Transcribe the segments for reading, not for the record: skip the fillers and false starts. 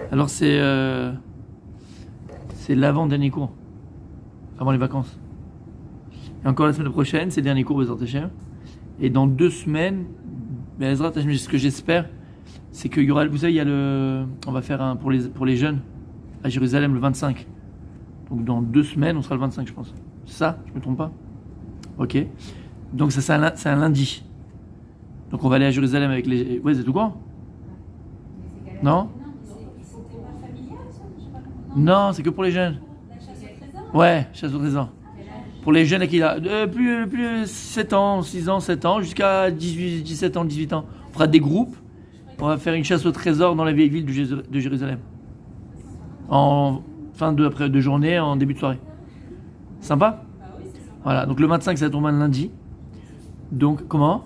Alors c'est l'avant-dernier cours, avant les vacances. Et encore la semaine prochaine, c'est le dernier cours Bezrat Hashem. Et dans 2 semaines, Bezrat Hashem, ce que j'espère, c'est qu'il y aura, vous savez, on va faire un pour les jeunes à Jérusalem le 25. Donc dans 2 semaines, on sera le 25, je pense. C'est ça, je me trompe pas? Ok. Donc ça, c'est un lundi. Donc on va aller à Jérusalem avec les. Ouais, c'est tout quoi? Non? Non, c'est que pour les jeunes. Ouais, chasse au trésor. Pour les jeunes qui a plus 7 ans, 6 ans, 7 ans, jusqu'à 18, 17 ans, 18 ans. On fera des groupes. On va faire une chasse au trésor dans la vieille ville de Jérusalem. En fin de journée, en début de soirée. Sympa? Voilà, donc le 25, ça tombe un lundi. Donc, comment?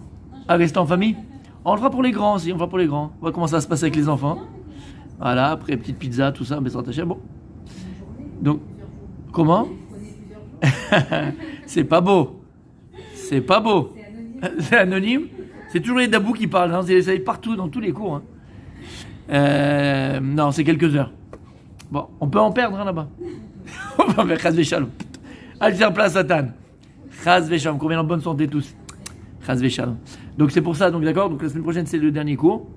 À rester en famille? On le fera pour les grands aussi, on va pour les grands. On va voir comment ça va se passer avec les enfants. Voilà, après petite pizza, tout ça, mais ça bon. Donc, comment? C'est pas beau. C'est pas beau. C'est anonyme. C'est toujours les dabous qui parlent, hein. C'est partout, dans tous les cours. Hein. Non, c'est quelques heures. Bon, on peut en perdre hein, là-bas. On va faire Chaz Veshalom. Allez, faire place à Satan. Chaz Veshalom, qu'on vienne en bonne santé tous. Chaz Veshalom. Donc c'est pour ça, donc d'accord. Donc la semaine prochaine, c'est le dernier cours.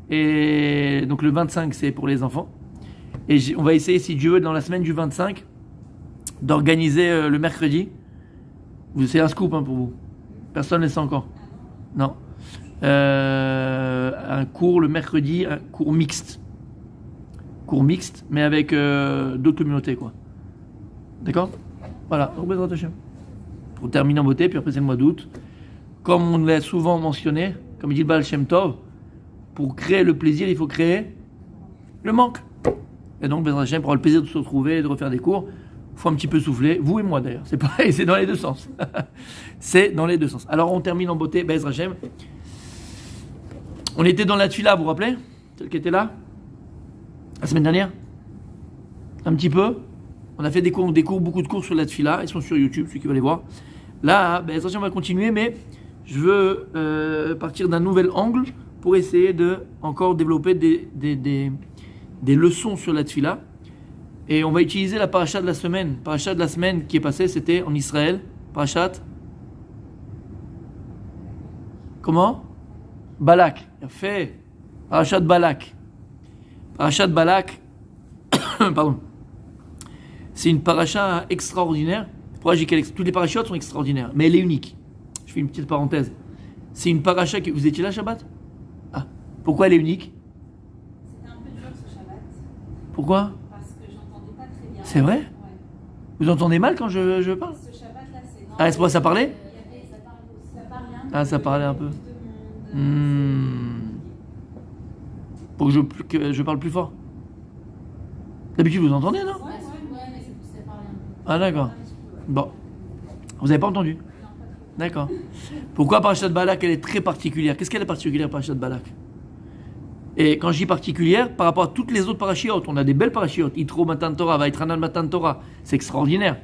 Et donc le 25, c'est pour les enfants. Et on va essayer, si Dieu veut, dans la semaine du 25, d'organiser le mercredi. C'est un scoop hein, pour vous. Personne ne le sait encore. Non. Un cours le mercredi, un cours mixte. Cours mixte, mais avec d'autres communautés, quoi. D'accord? Voilà. Pour terminer en beauté, puis après c'est le mois d'août. Comme on l'a souvent mentionné, comme il dit le Baal Shem Tov, pour créer le plaisir, il faut créer le manque. Et donc, Bezrat Hashem, pour avoir le plaisir de se retrouver et de refaire des cours, il faut un petit peu souffler. Vous et moi d'ailleurs, c'est pareil, c'est dans les deux sens. C'est dans les deux sens. Alors, on termine en beauté, Bezrat Hashem. On était dans la Tfila, vous vous rappelez? Celle qui était là? La semaine dernière? Un petit peu. On a fait des cours, beaucoup de cours sur la Tfila. Ils sont sur YouTube, ceux qui veulent les voir. Là, Bezrat Hashem, on va continuer, mais je veux partir d'un nouvel angle pour essayer de encore développer des leçons sur la Tfila. Et on va utiliser la paracha de la semaine. Paracha de la semaine qui est passée, c'était en Israël. Parachat. Comment? Balak. Il a fait. Parachat Balak. Parachat Balak. Pardon. C'est une paracha extraordinaire. Pourquoi j'ai toutes les parachutes sont extraordinaires, mais elle est unique. Je fais une petite parenthèse. C'est une paracha que vous étiez là, Shabbat? Ah. Pourquoi elle est unique? C'était un peu dur ce Shabbat. Pourquoi? Parce que j'entendais pas très bien. C'est vrai? Ouais. Vous entendez mal quand je parle? Ce Shabbat-là, c'est non. Ah, c'est pour ça parlait? Ça parlait un peu. Ah, ça parlait un peu. Pour que je parle plus fort. D'habitude, vous entendez, non? Ouais, mais ça parlait un peu. Ah, d'accord. Bon. Vous n'avez pas entendu? D'accord. Pourquoi Parashat Balak, elle est très particulière? Qu'est-ce qu'elle est particulière, Parashat Balak? Et quand je dis particulière, par rapport à toutes les autres parachiotes, on a des belles parachiotes. Yitro Matan Torah, Vaitranan Matan Torah. C'est extraordinaire.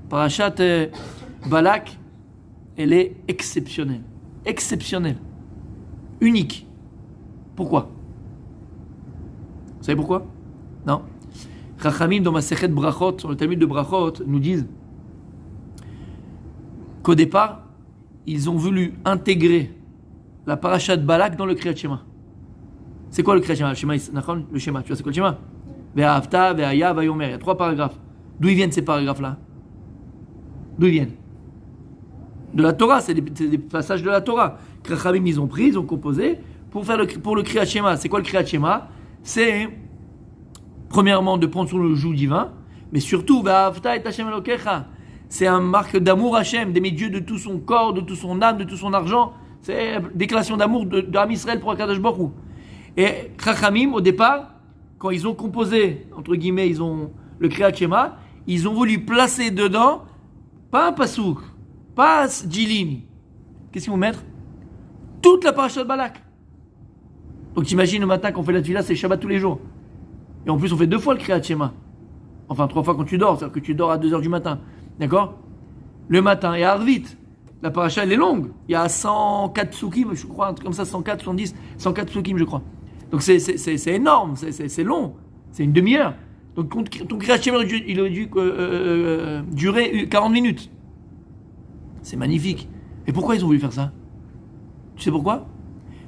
Parashat Balak, elle est exceptionnelle. Exceptionnelle. Unique. Pourquoi? Vous savez pourquoi? Non. Chachamim, dans ma Sechet Brachot, sur le Talmud de Brachot, nous disent qu'au départ, ils ont voulu intégrer la parasha de Balak dans le Kriyat Shema. C'est quoi le Kriyat Shema? Le Shema, tu vois, c'est quoi le Shema? Ve'ahavta, ve'aya, ve'yomer. Il y a 3 paragraphes. D'où ils viennent ces paragraphes-là? D'où ils viennent? De la Torah, c'est des passages de la Torah. Chachamim, ils ont pris, ils ont composé pour le Kriyat Shema. C'est quoi le Kriyat Shema? C'est premièrement de prendre sur le joug divin, mais surtout, ve'ahavta et Hashem Elokecha. C'est un marque d'amour Hachem, d'aimer Dieu de tout son corps, de toute son âme, de tout son argent. C'est une déclaration d'amour d'Am Israël pour Akadosh Baruch Hu. Et Chachamim, au départ, quand ils ont composé, entre guillemets, ils ont le Kriyat Shema, ils ont voulu placer dedans, pas un pasouk, pas 10 lignes. Qu'est-ce qu'ils vont mettre? Toute la paracha de Balak. Donc t'imagines le matin qu'on fait la tefila, c'est Shabbat tous les jours. Et en plus, on fait 2 fois le Kriyat Shema. Enfin, 3 fois quand tu dors, c'est-à-dire que tu dors à 2h du matin. D'accord? Le matin et à Arvit. La paracha, elle est longue. Il y a 104 psukim, je crois, un truc comme ça, 104, 110, 104 psukim, je crois. Donc c'est énorme, c'est long. C'est une demi-heure. Donc ton Kriyat Shema, il aurait dû durer 40 minutes. C'est magnifique. Et pourquoi ils ont voulu faire ça? Tu sais pourquoi?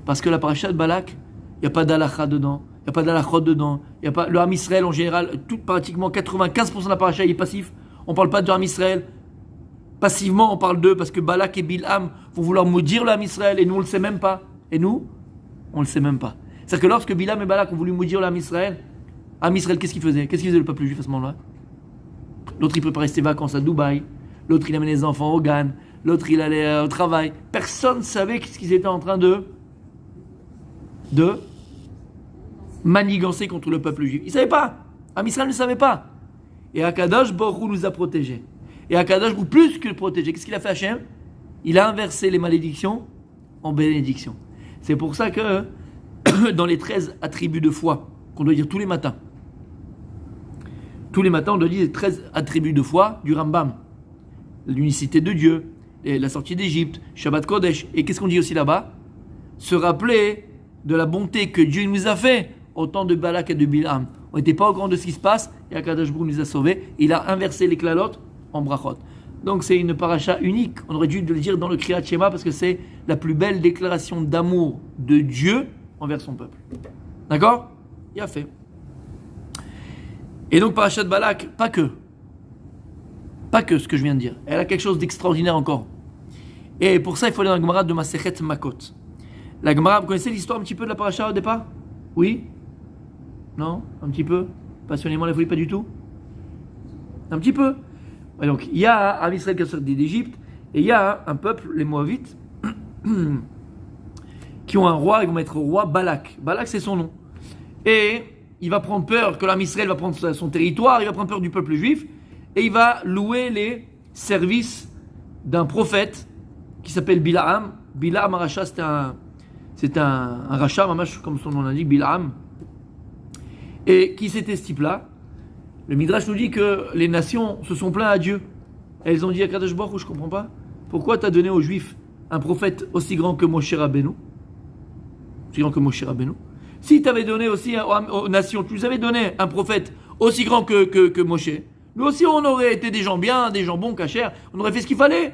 Parce que la paracha de Balak, il n'y a pas d'halakha dedans, il n'y a pas d'halachot dedans, il n'y a pas le Ham Israël en général, pratiquement 95% de la paracha il est passif. On ne parle pas de Ham Israël. Passivement, on parle d'eux parce que Balak et Bilham vont vouloir maudire le Ham Israël et nous on ne le sait même pas. Et nous, on ne le sait même pas. C'est-à-dire que lorsque Bilham et Balak ont voulu maudire le Ham Israël, qu'est-ce qu'il faisait? Qu'est-ce qu'il faisait le peuple juif à ce moment-là? L'autre il préparait ses vacances à Dubaï, l'autre il amenait les enfants au Gan, l'autre il allait au travail. Personne ne savait ce qu'ils étaient en train de manigancer contre le peuple juif. Ils ne savaient pas. Ham Israël ne savait pas. Et Akadosh Baruch Hu nous a protégés. Et Akadosh Baruch Hu, plus que le protéger, qu'est-ce qu'il a fait Hachem? Il a inversé les malédictions en bénédictions. C'est pour ça que dans les 13 attributs de foi qu'on doit dire tous les matins, on doit dire les 13 attributs de foi du Rambam. L'unicité de Dieu, la sortie d'Égypte, Shabbat Kodesh. Et qu'est-ce qu'on dit aussi là-bas? Se rappeler de la bonté que Dieu nous a fait au temps de Balak et de Bilham. On n'était pas au courant de ce qui se passe et Akadosh Baruch Hu nous a sauvés. Il a inversé les klalotes en brachot. Donc c'est une paracha unique. On aurait dû le dire dans le Kriyat Shema parce que c'est la plus belle déclaration d'amour de Dieu envers son peuple. D'accord? Il a fait. Et donc paracha de Balak, pas que ce que je viens de dire. Elle a quelque chose d'extraordinaire encore. Et pour ça, il faut aller dans la Gemara de Masechet Makot. La Gemara, vous connaissez l'histoire un petit peu de la paracha au départ? Oui? Non? Un petit peu? Passionnément la folie, pas du tout? Un petit peu? Et donc, il y a un Israël qui est sorti d'Égypte, et il y a un peuple, les Moabites, qui ont un roi, ils vont mettre au roi Balak. Balak, c'est son nom. Et il va prendre peur que l'âme Israël va prendre son territoire, il va prendre peur du peuple juif, et il va louer les services d'un prophète qui s'appelle Bilham. Bilham, un rachat, c'est un rachat, comme son nom l'indique, Bilham. Et qui c'était ce type-là? Le Midrash nous dit que les nations se sont plaints à Dieu. Elles ont dit à Kadosh Baruch Hu, je ne comprends pas, pourquoi tu as donné aux Juifs un prophète aussi grand que Moshe Rabbeinu? Aussi grand que Moshe Rabbeinu. Si tu avais donné aussi aux nations, tu nous avais donné un prophète aussi grand que Moshe, nous aussi on aurait été des gens bien, des gens bons, cachers, on aurait fait ce qu'il fallait.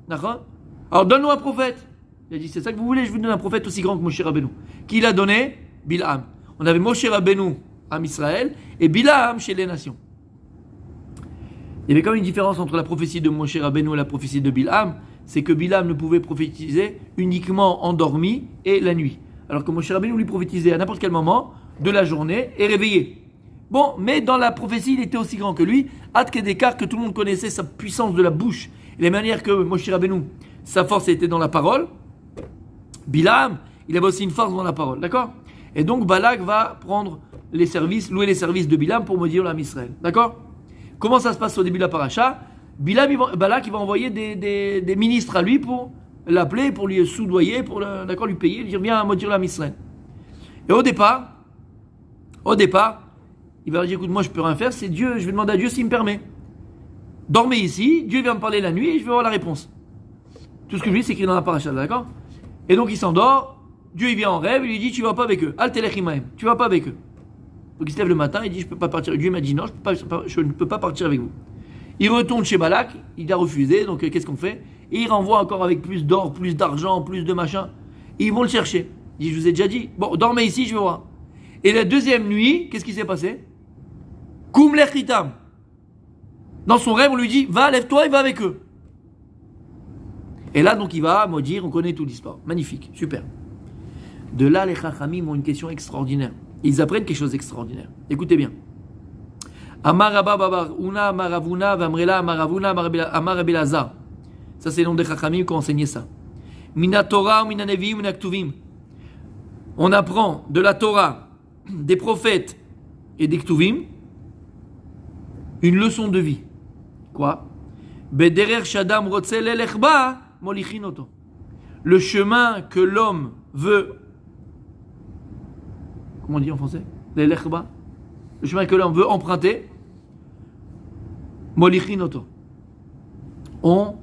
D'accord? Alors donne-nous un prophète. Il a dit, c'est ça que vous voulez, je vous donne un prophète aussi grand que Moshe Rabbeinu. Qui l'a donné? Bilham. On avait Moshe Rabbeinu à Israël et Bilham chez les nations. Il y avait quand même une différence entre la prophétie de Moshe Rabbeinu et la prophétie de Bilham, c'est que Bilham ne pouvait prophétiser uniquement endormi et la nuit. Alors que Moshe Rabbeinu lui prophétisait à n'importe quel moment de la journée et réveillé. Bon, mais dans la prophétie, il était aussi grand que lui, Ad Kedekar, que tout le monde connaissait sa puissance de la bouche et les manières que Moshe Rabbeinu, sa force était dans la parole. Bilham, il avait aussi une force dans la parole, d'accord? Et donc Balak va prendre les services, louer les services de Bilham pour maudire l'âme Israël, d'accord? Comment ça se passe au début de la paracha? Balak, il va envoyer des ministres à lui pour l'appeler, pour lui soudoyer, pour lui payer, lui dire viens maudire l'âme Israël. Et au départ, il va dire écoute, moi je peux rien faire, c'est Dieu, je vais demander à Dieu s'il me permet. Dormez ici, Dieu vient me parler la nuit et je vais avoir la réponse. Tout ce que je dis, c'est écrit dans la paracha, d'accord? Et donc il s'endort, Dieu il vient en rêve, il lui dit tu vas pas avec eux, Al telech imahem, tu vas pas avec eux. Donc il se lève le matin, il dit je peux pas partir. Dieu m'a dit non, je ne peux pas partir avec vous. Il retourne chez Balak, il a refusé, donc qu'est-ce qu'on fait? Et il renvoie encore avec plus d'or, plus d'argent, plus de machin. Et ils vont le chercher. Il dit je vous ai déjà dit, bon dormez ici, je vais voir. Et la deuxième nuit, qu'est-ce qui s'est passé? Koum lechitam. Dans son rêve, on lui dit va, lève-toi et va avec eux. Et là donc il va maudire, on connaît toute l'histoire. Magnifique, super. De là les Chachamim ont une question extraordinaire. Ils apprennent quelque chose d'extraordinaire. Écoutez bien. Amar Rabba Babar Una Maravuna Vamrela Maravuna Amar Abelazar. Ça c'est le nom des Chachamim qui ont enseigné ça. Mina Torah, Mina Neviim, Mina Ktuvim. On apprend de la Torah, des prophètes et des Ktuvim une leçon de vie. Quoi? Bederer Shadam Rotze Lelechba Molichinoto. Le chemin que l'homme veut. Comment on dit en français? Lelechba. le chemin que l'homme veut emprunter, molichin oto. On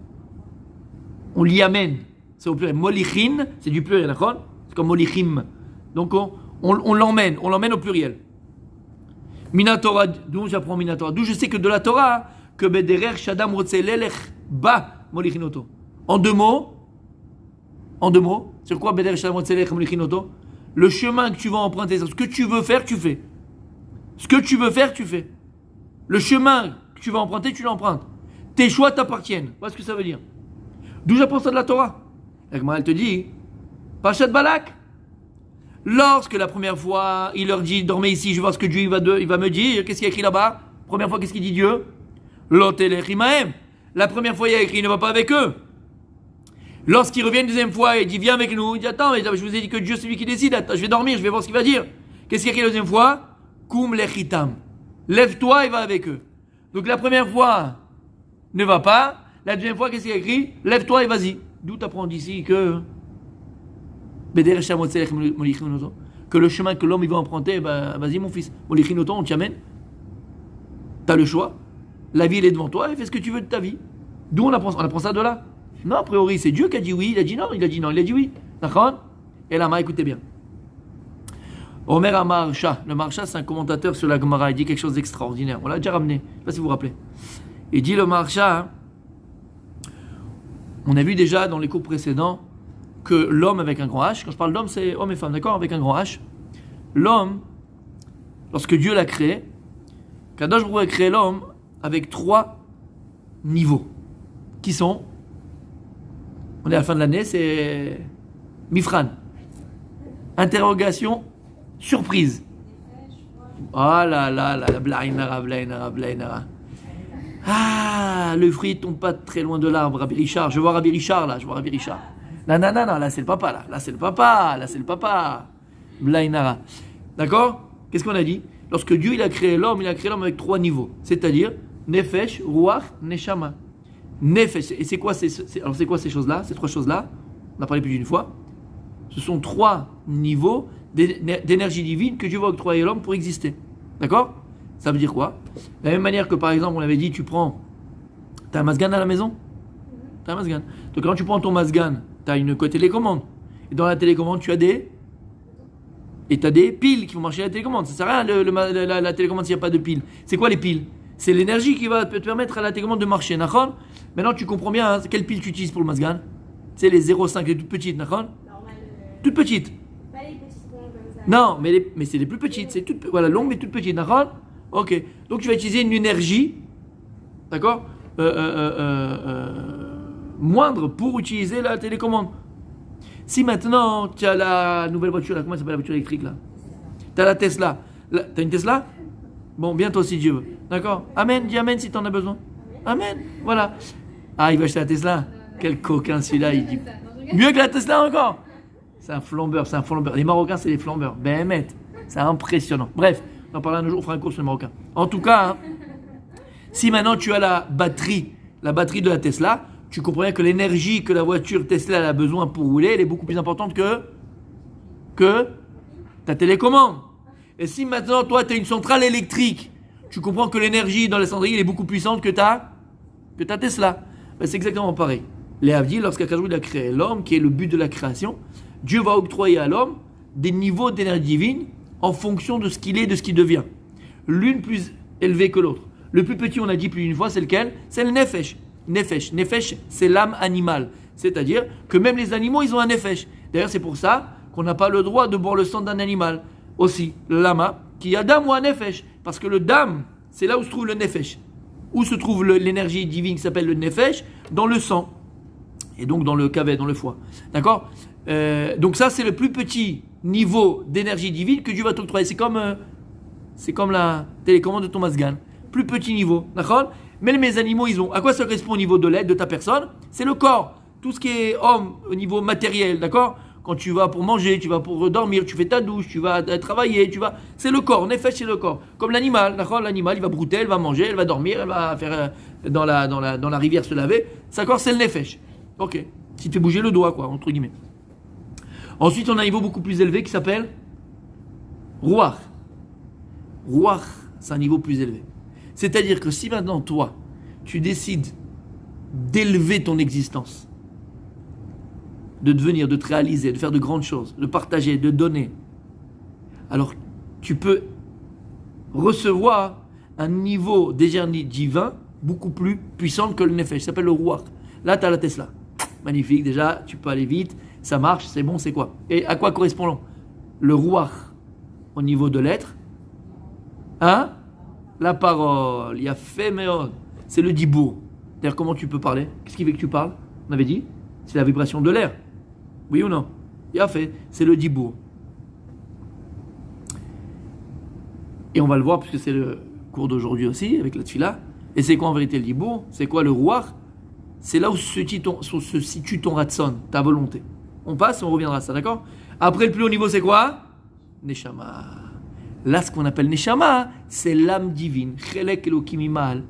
l'y amène. C'est au pluriel. Molichin, c'est du pluriel, d'accord? C'est comme molichim. Donc on l'emmène au pluriel. Minatora, d'où j'apprends Minatora? D'où je sais que de la Torah, que bederer shadam rotzelelech ba molichinoto. En deux mots, sur quoi bederer shadam rotzelelech molichinoto? Le chemin que tu vas emprunter, ce que tu veux faire, tu fais. Ce que tu veux faire, tu fais. Le chemin que tu vas emprunter, tu l'empruntes. Tes choix t'appartiennent. Voilà ce que ça veut dire. D'où j'apprends ça de la Torah? La Gemara, elle te dit, Parashat Balak. Lorsque la première fois, il leur dit, dormez ici, je vais voir ce que Dieu il va me dire. Qu'est-ce qu'il y a écrit là-bas? Première fois, qu'est-ce qu'il dit Dieu? Lotelech imahem. La première fois, il y a écrit, il ne va pas avec eux. Lorsqu'il revient une deuxième fois, il dit, viens avec nous. Il dit, attends, mais je vous ai dit que Dieu c'est lui qui décide. Attends, je vais dormir, je vais voir ce qu'il va dire. Qu'est-ce qu'il y a écrit la deuxième fois? Kum lechitam. Lève-toi et va avec eux. Donc la première fois, ne va pas. La deuxième fois, qu'est-ce qu'il y a écrit? Lève-toi et vas-y. D'où tu apprends d'ici que le chemin que l'homme il va emprunter, bah, vas-y mon fils, on t'y amène. T'as le choix. La vie elle est devant toi et fais ce que tu veux de ta vie. D'où on apprend ça de là? Non, a priori c'est Dieu qui a dit oui, il a dit non, il a dit non, il a dit oui. D'accord? Et là, écoutez bien. Omer Amarcha, le Marsha c'est un commentateur sur la Gemara, il dit quelque chose d'extraordinaire. On l'a déjà ramené, je ne sais pas si vous vous rappelez. Il dit le Marsha, on a vu déjà dans les cours précédents que l'homme avec un grand H, quand je parle d'homme, c'est homme et femme, d'accord? Avec un grand H. L'homme, lorsque Dieu l'a créé, Kadosh Baruch Hu a créé l'homme avec 3 niveaux. Qui sont, on est à la fin de l'année, c'est Mifran. Interrogation, surprise. Oh là là là, blainara. Ah, le fruit tombe pas très loin de l'arbre, Rabbi Richard. Je vois Rabbi Richard là, Non, là c'est le papa, là c'est le papa. Blainara. D'accord? Qu'est-ce qu'on a dit? Lorsque Dieu il a créé l'homme avec 3 niveaux. C'est-à-dire, Nefesh, Ruach, Neshama. Nefesh, et c'est quoi ces choses-là? Ces 3 choses-là, on a parlé plus d'une fois. Ce sont 3 niveaux d'énergie divine que Dieu va octroyer à l'homme pour exister. D'accord? Ça veut dire quoi? De la même manière que par exemple, on avait dit, t'as un masgan à la maison? T'as un masgan. Donc quand tu prends ton masgan, tu as une télécommande. Et dans la télécommande, tu as des piles qui vont marcher à la télécommande. Ça sert à rien la télécommande s'il n'y a pas de piles. C'est quoi les piles? C'est l'énergie qui va te permettre à la télécommande de marcher. D'accord? Maintenant, tu comprends bien quelle pile tu utilises pour le masgan. C'est les 0,5, les toutes petites. D'accord? Toutes petites. Pas les petites rondes comme ça. Non, mais c'est les plus petites. C'est voilà, longue mais toutes petites. D'accord? Ok. Donc tu vas utiliser une énergie. D'accord? Moindre pour utiliser la télécommande. Si maintenant tu as la nouvelle voiture, là, comment s'appelle la voiture électrique là? Tu as la Tesla. Tu as une Tesla? Bon, bientôt si Dieu veut. D'accord? Amen, dis amen si tu en as besoin. Amen. Voilà. Ah, il va acheter la Tesla? Quel coquin celui-là, il dit. Mieux que la Tesla encore? C'est un flambeur. Les Marocains, c'est des flambeurs. Béhémet. C'est impressionnant. Bref, on en parlera un jour, on fera un cours sur les Marocains. En tout cas, si maintenant tu as la batterie de la Tesla, tu comprends bien que l'énergie que la voiture Tesla a besoin pour rouler, elle est beaucoup plus importante que ta télécommande. Et si maintenant, toi, tu as une centrale électrique, tu comprends que l'énergie dans la cendrier est beaucoup plus puissante que ta Tesla. Ben, c'est exactement pareil. Les Havdi, lorsqu'Akadosh il a créé l'homme, qui est le but de la création, Dieu va octroyer à l'homme des niveaux d'énergie divine en fonction de ce qu'il est, de ce qu'il devient. L'une plus élevée que l'autre. Le plus petit, on a dit plus d'une fois, c'est lequel? C'est le Nefesh. Nefesh, c'est l'âme animale. C'est-à-dire que même les animaux, ils ont un Nefesh. D'ailleurs, c'est pour ça qu'on n'a pas le droit de boire le sang d'un animal. Aussi, le lama, qui a dam ou un Nefesh. Parce que le dam, c'est là où se trouve le Nefesh. Où se trouve l'énergie divine qui s'appelle le Nefesh? Dans le sang. Et donc dans le cavet, dans le foie. D'accord? Donc ça, c'est le plus petit niveau d'énergie divine que Dieu va t'octroyer. C'est comme la télécommande de ton masgan. Plus petit niveau. D'accord? Mais mes animaux, ils ont. À quoi ça correspond au niveau de l'aide de ta personne? C'est le corps. Tout ce qui est homme au niveau matériel. D'accord? Quand tu vas pour manger, tu vas pour dormir, tu fais ta douche, tu vas travailler, c'est le corps, en effet, c'est le corps. Comme l'animal, d'accord? L'animal, il va brouter, il va manger, il va dormir, il va faire dans la rivière se laver. Ça, corps, c'est le nefesh. Ok. Si tu fais bouger le doigt, quoi, entre guillemets. Ensuite, on a un niveau beaucoup plus élevé qui s'appelle Ruach. Ruach, c'est un niveau plus élevé. C'est-à-dire que si maintenant toi, tu décides d'élever ton existence, de devenir, de te réaliser, de faire de grandes choses, de partager, de donner, alors tu peux recevoir un niveau d'énergie divin beaucoup plus puissant que le Nefesh. Ça s'appelle le Ruach. Là, tu as la Tesla. Magnifique, déjà, tu peux aller vite, ça marche, c'est bon, c'est quoi? Et à quoi correspond le Ruach au niveau de l'être? Hein? La parole. Il y a fait, mais c'est le Dibour. D'ailleurs, comment tu peux parler? Qu'est-ce qui fait que tu parles? On avait dit, c'est la vibration de l'air. Oui ou non? Il y a fait, c'est le Dibour. Et on va le voir puisque c'est le cours d'aujourd'hui aussi avec la Tfila. Et c'est quoi en vérité le Dibour? C'est quoi le Ruach? C'est là où se situe ton Ratson, ta volonté. On passe et on reviendra à ça, d'accord? Après, le plus haut niveau, c'est quoi? Neshama. Là, ce qu'on appelle Neshama, c'est l'âme divine. Chelek Elokim Imal.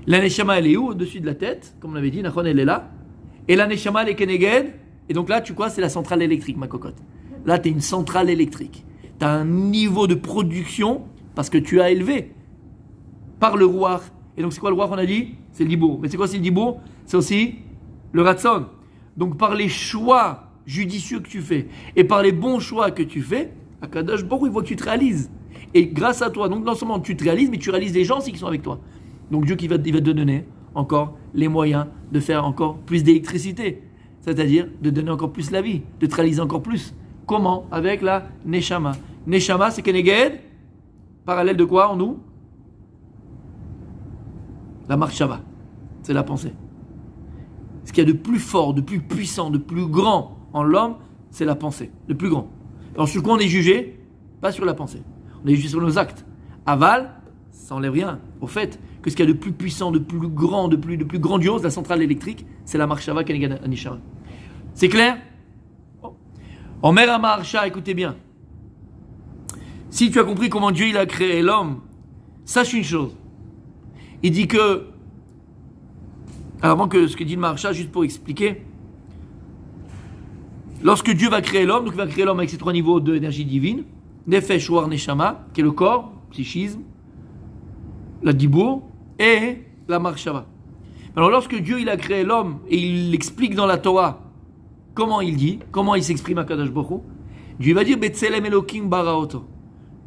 La Neshama, elle est où? Au-dessus de la tête, comme on avait dit, Nachon, elle est là. Et la Neshama, elle est Keneged. Et donc là, tu vois, c'est la centrale électrique, ma cocotte. Là, tu es une centrale électrique. Tu as un niveau de production parce que tu as élevé par le Ruach. Et donc, c'est quoi le Ruach, on a dit? C'est le Dibour. Mais c'est quoi, c'est le Dibour? C'est aussi le Ratson. Donc, par les choix judicieux que tu fais et par les bons choix que tu fais, Akadosh Baruch il voit que tu te réalises. Et grâce à toi, donc non seulement tu te réalises, mais tu réalises les gens aussi qui sont avec toi. Donc, Dieu il va te donner encore les moyens de faire encore plus d'électricité. C'est-à-dire de donner encore plus la vie, de te réaliser encore plus. Comment? Avec la Neshama. Neshama, c'est Keneged, parallèle de quoi en nous? La Marshava, c'est la pensée. Ce qu'il y a de plus fort, de plus puissant, de plus grand en l'homme, c'est la pensée, le plus grand. Alors sur quoi on est jugé? Pas sur la pensée. On est jugé sur nos actes. Aval, ça n'enlève rien au fait que ce qu'il y a de plus puissant, de plus grand, de plus grandiose, la centrale électrique, c'est la Marshava Keneged Neshama. C'est clair? Omer Amarsha, écoutez bien. Si tu as compris comment Dieu il a créé l'homme, sache une chose. Il dit que, avant que ce que dit le Maharsha, juste pour expliquer, lorsque Dieu va créer l'homme, donc il va créer l'homme avec ses trois niveaux d'énergie divine, Nefesh, Ruach, Neshama, qui est le corps, psychisme, la Dibour et la Marshava. Alors lorsque Dieu il a créé l'homme et il l'explique dans la Torah, comment il dit, comment il s'exprime à Kadosh Baruch Hu, Dieu va dire Betzelem Elokim Baraoto.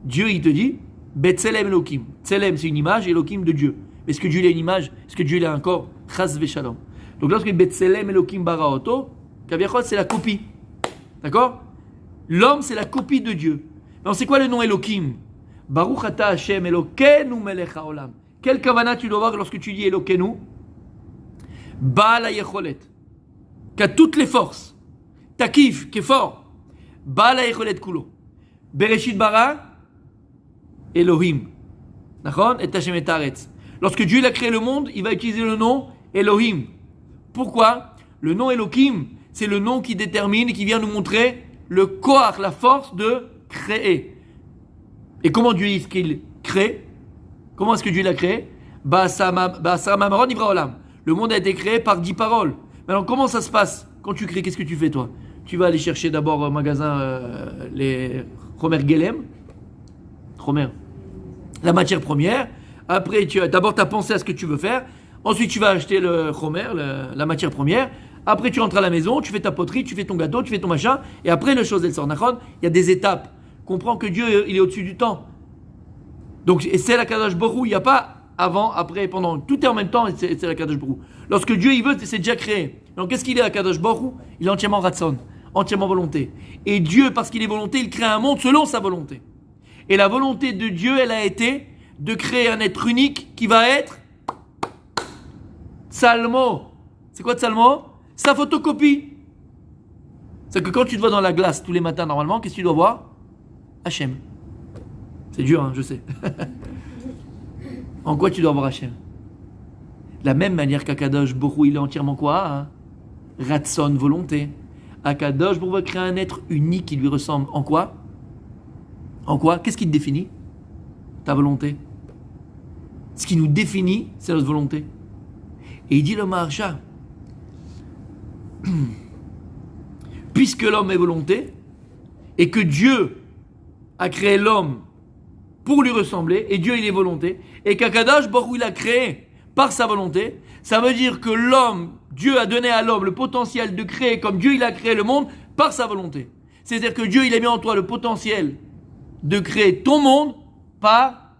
Dieu il te dit Betzelem Elokim. Tselem c'est une image, Elokim de Dieu. Est-ce que Dieu il a une image? Est-ce que Dieu il a un corps? Chas v'shalom. Donc lorsque Betzelem Elokim Baraoto, Kaviachol c'est la copie. D'accord? L'homme c'est la copie de Dieu. Alors c'est quoi le nom Elokim? Baruch ata Hashem Elokenu melech haolam. Quel kavana tu dois avoir lorsque tu dis Elokenu? Baal hayecholet. Qui a toutes les forces. Takif, qui est fort. Baal hayecholet kulo. Bereshit bara Elohim. Nachon? Et Hashem et Taretz. Lorsque Dieu il a créé le monde, il va utiliser le nom Elohim. Pourquoi? Le nom Elohim, c'est le nom qui détermine et qui vient nous montrer le koach, la force de créer. Et comment Dieu est-ce qu'il crée? Comment est-ce que Dieu l'a créé? Le monde a été créé par 10 paroles. Alors comment ça se passe? Quand tu crées, qu'est-ce que tu fais toi? Tu vas aller chercher d'abord au magasin les Chomer Gelem. Chomer. La matière première. Après, d'abord tu as pensé à ce que tu veux faire. Ensuite, tu vas acheter le Chomer, la matière première. Après, tu rentres à la maison, tu fais ta poterie, tu fais ton gâteau, tu fais ton machin. Et après, le chose, elle sort. Il y a des étapes. Comprends que Dieu, il est au-dessus du temps. Donc, et c'est la Kadosh Baruch Hu. Il n'y a pas avant, après, pendant. Tout est en même temps et c'est la Kadosh Baruch Hu. Lorsque Dieu, il veut, c'est déjà créé. Donc, qu'est-ce qu'il est, la Kadosh Baruch Hu? Il est entièrement Ratson, entièrement volonté. Et Dieu, parce qu'il est volonté, il crée un monde selon sa volonté. Et la volonté de Dieu, elle a été de créer un être unique qui va être Salmo. C'est quoi Salmo? Sa photocopie. C'est que quand tu te vois dans la glace tous les matins, normalement, qu'est-ce que tu dois voir? Hachem. C'est dur, hein, je sais. En quoi tu dois voir Hachem? De la même manière qu'Akadosh Baruch Hu, il est entièrement quoi, hein? Ratson, volonté. Akadosh Baruch Hu va créer un être unique qui lui ressemble. En quoi? En quoi? Qu'est-ce qui te définit? Ta volonté. Ce qui nous définit, c'est notre volonté. Et il dit le Maharsha, puisque l'homme est volonté, et que Dieu a créé l'homme pour lui ressembler, et Dieu il est volonté, et qu'Akadosh Baruch Hu il a créé par sa volonté, ça veut dire que l'homme, Dieu a donné à l'homme le potentiel de créer comme Dieu il a créé le monde par sa volonté. C'est-à-dire que Dieu il a mis en toi le potentiel de créer ton monde par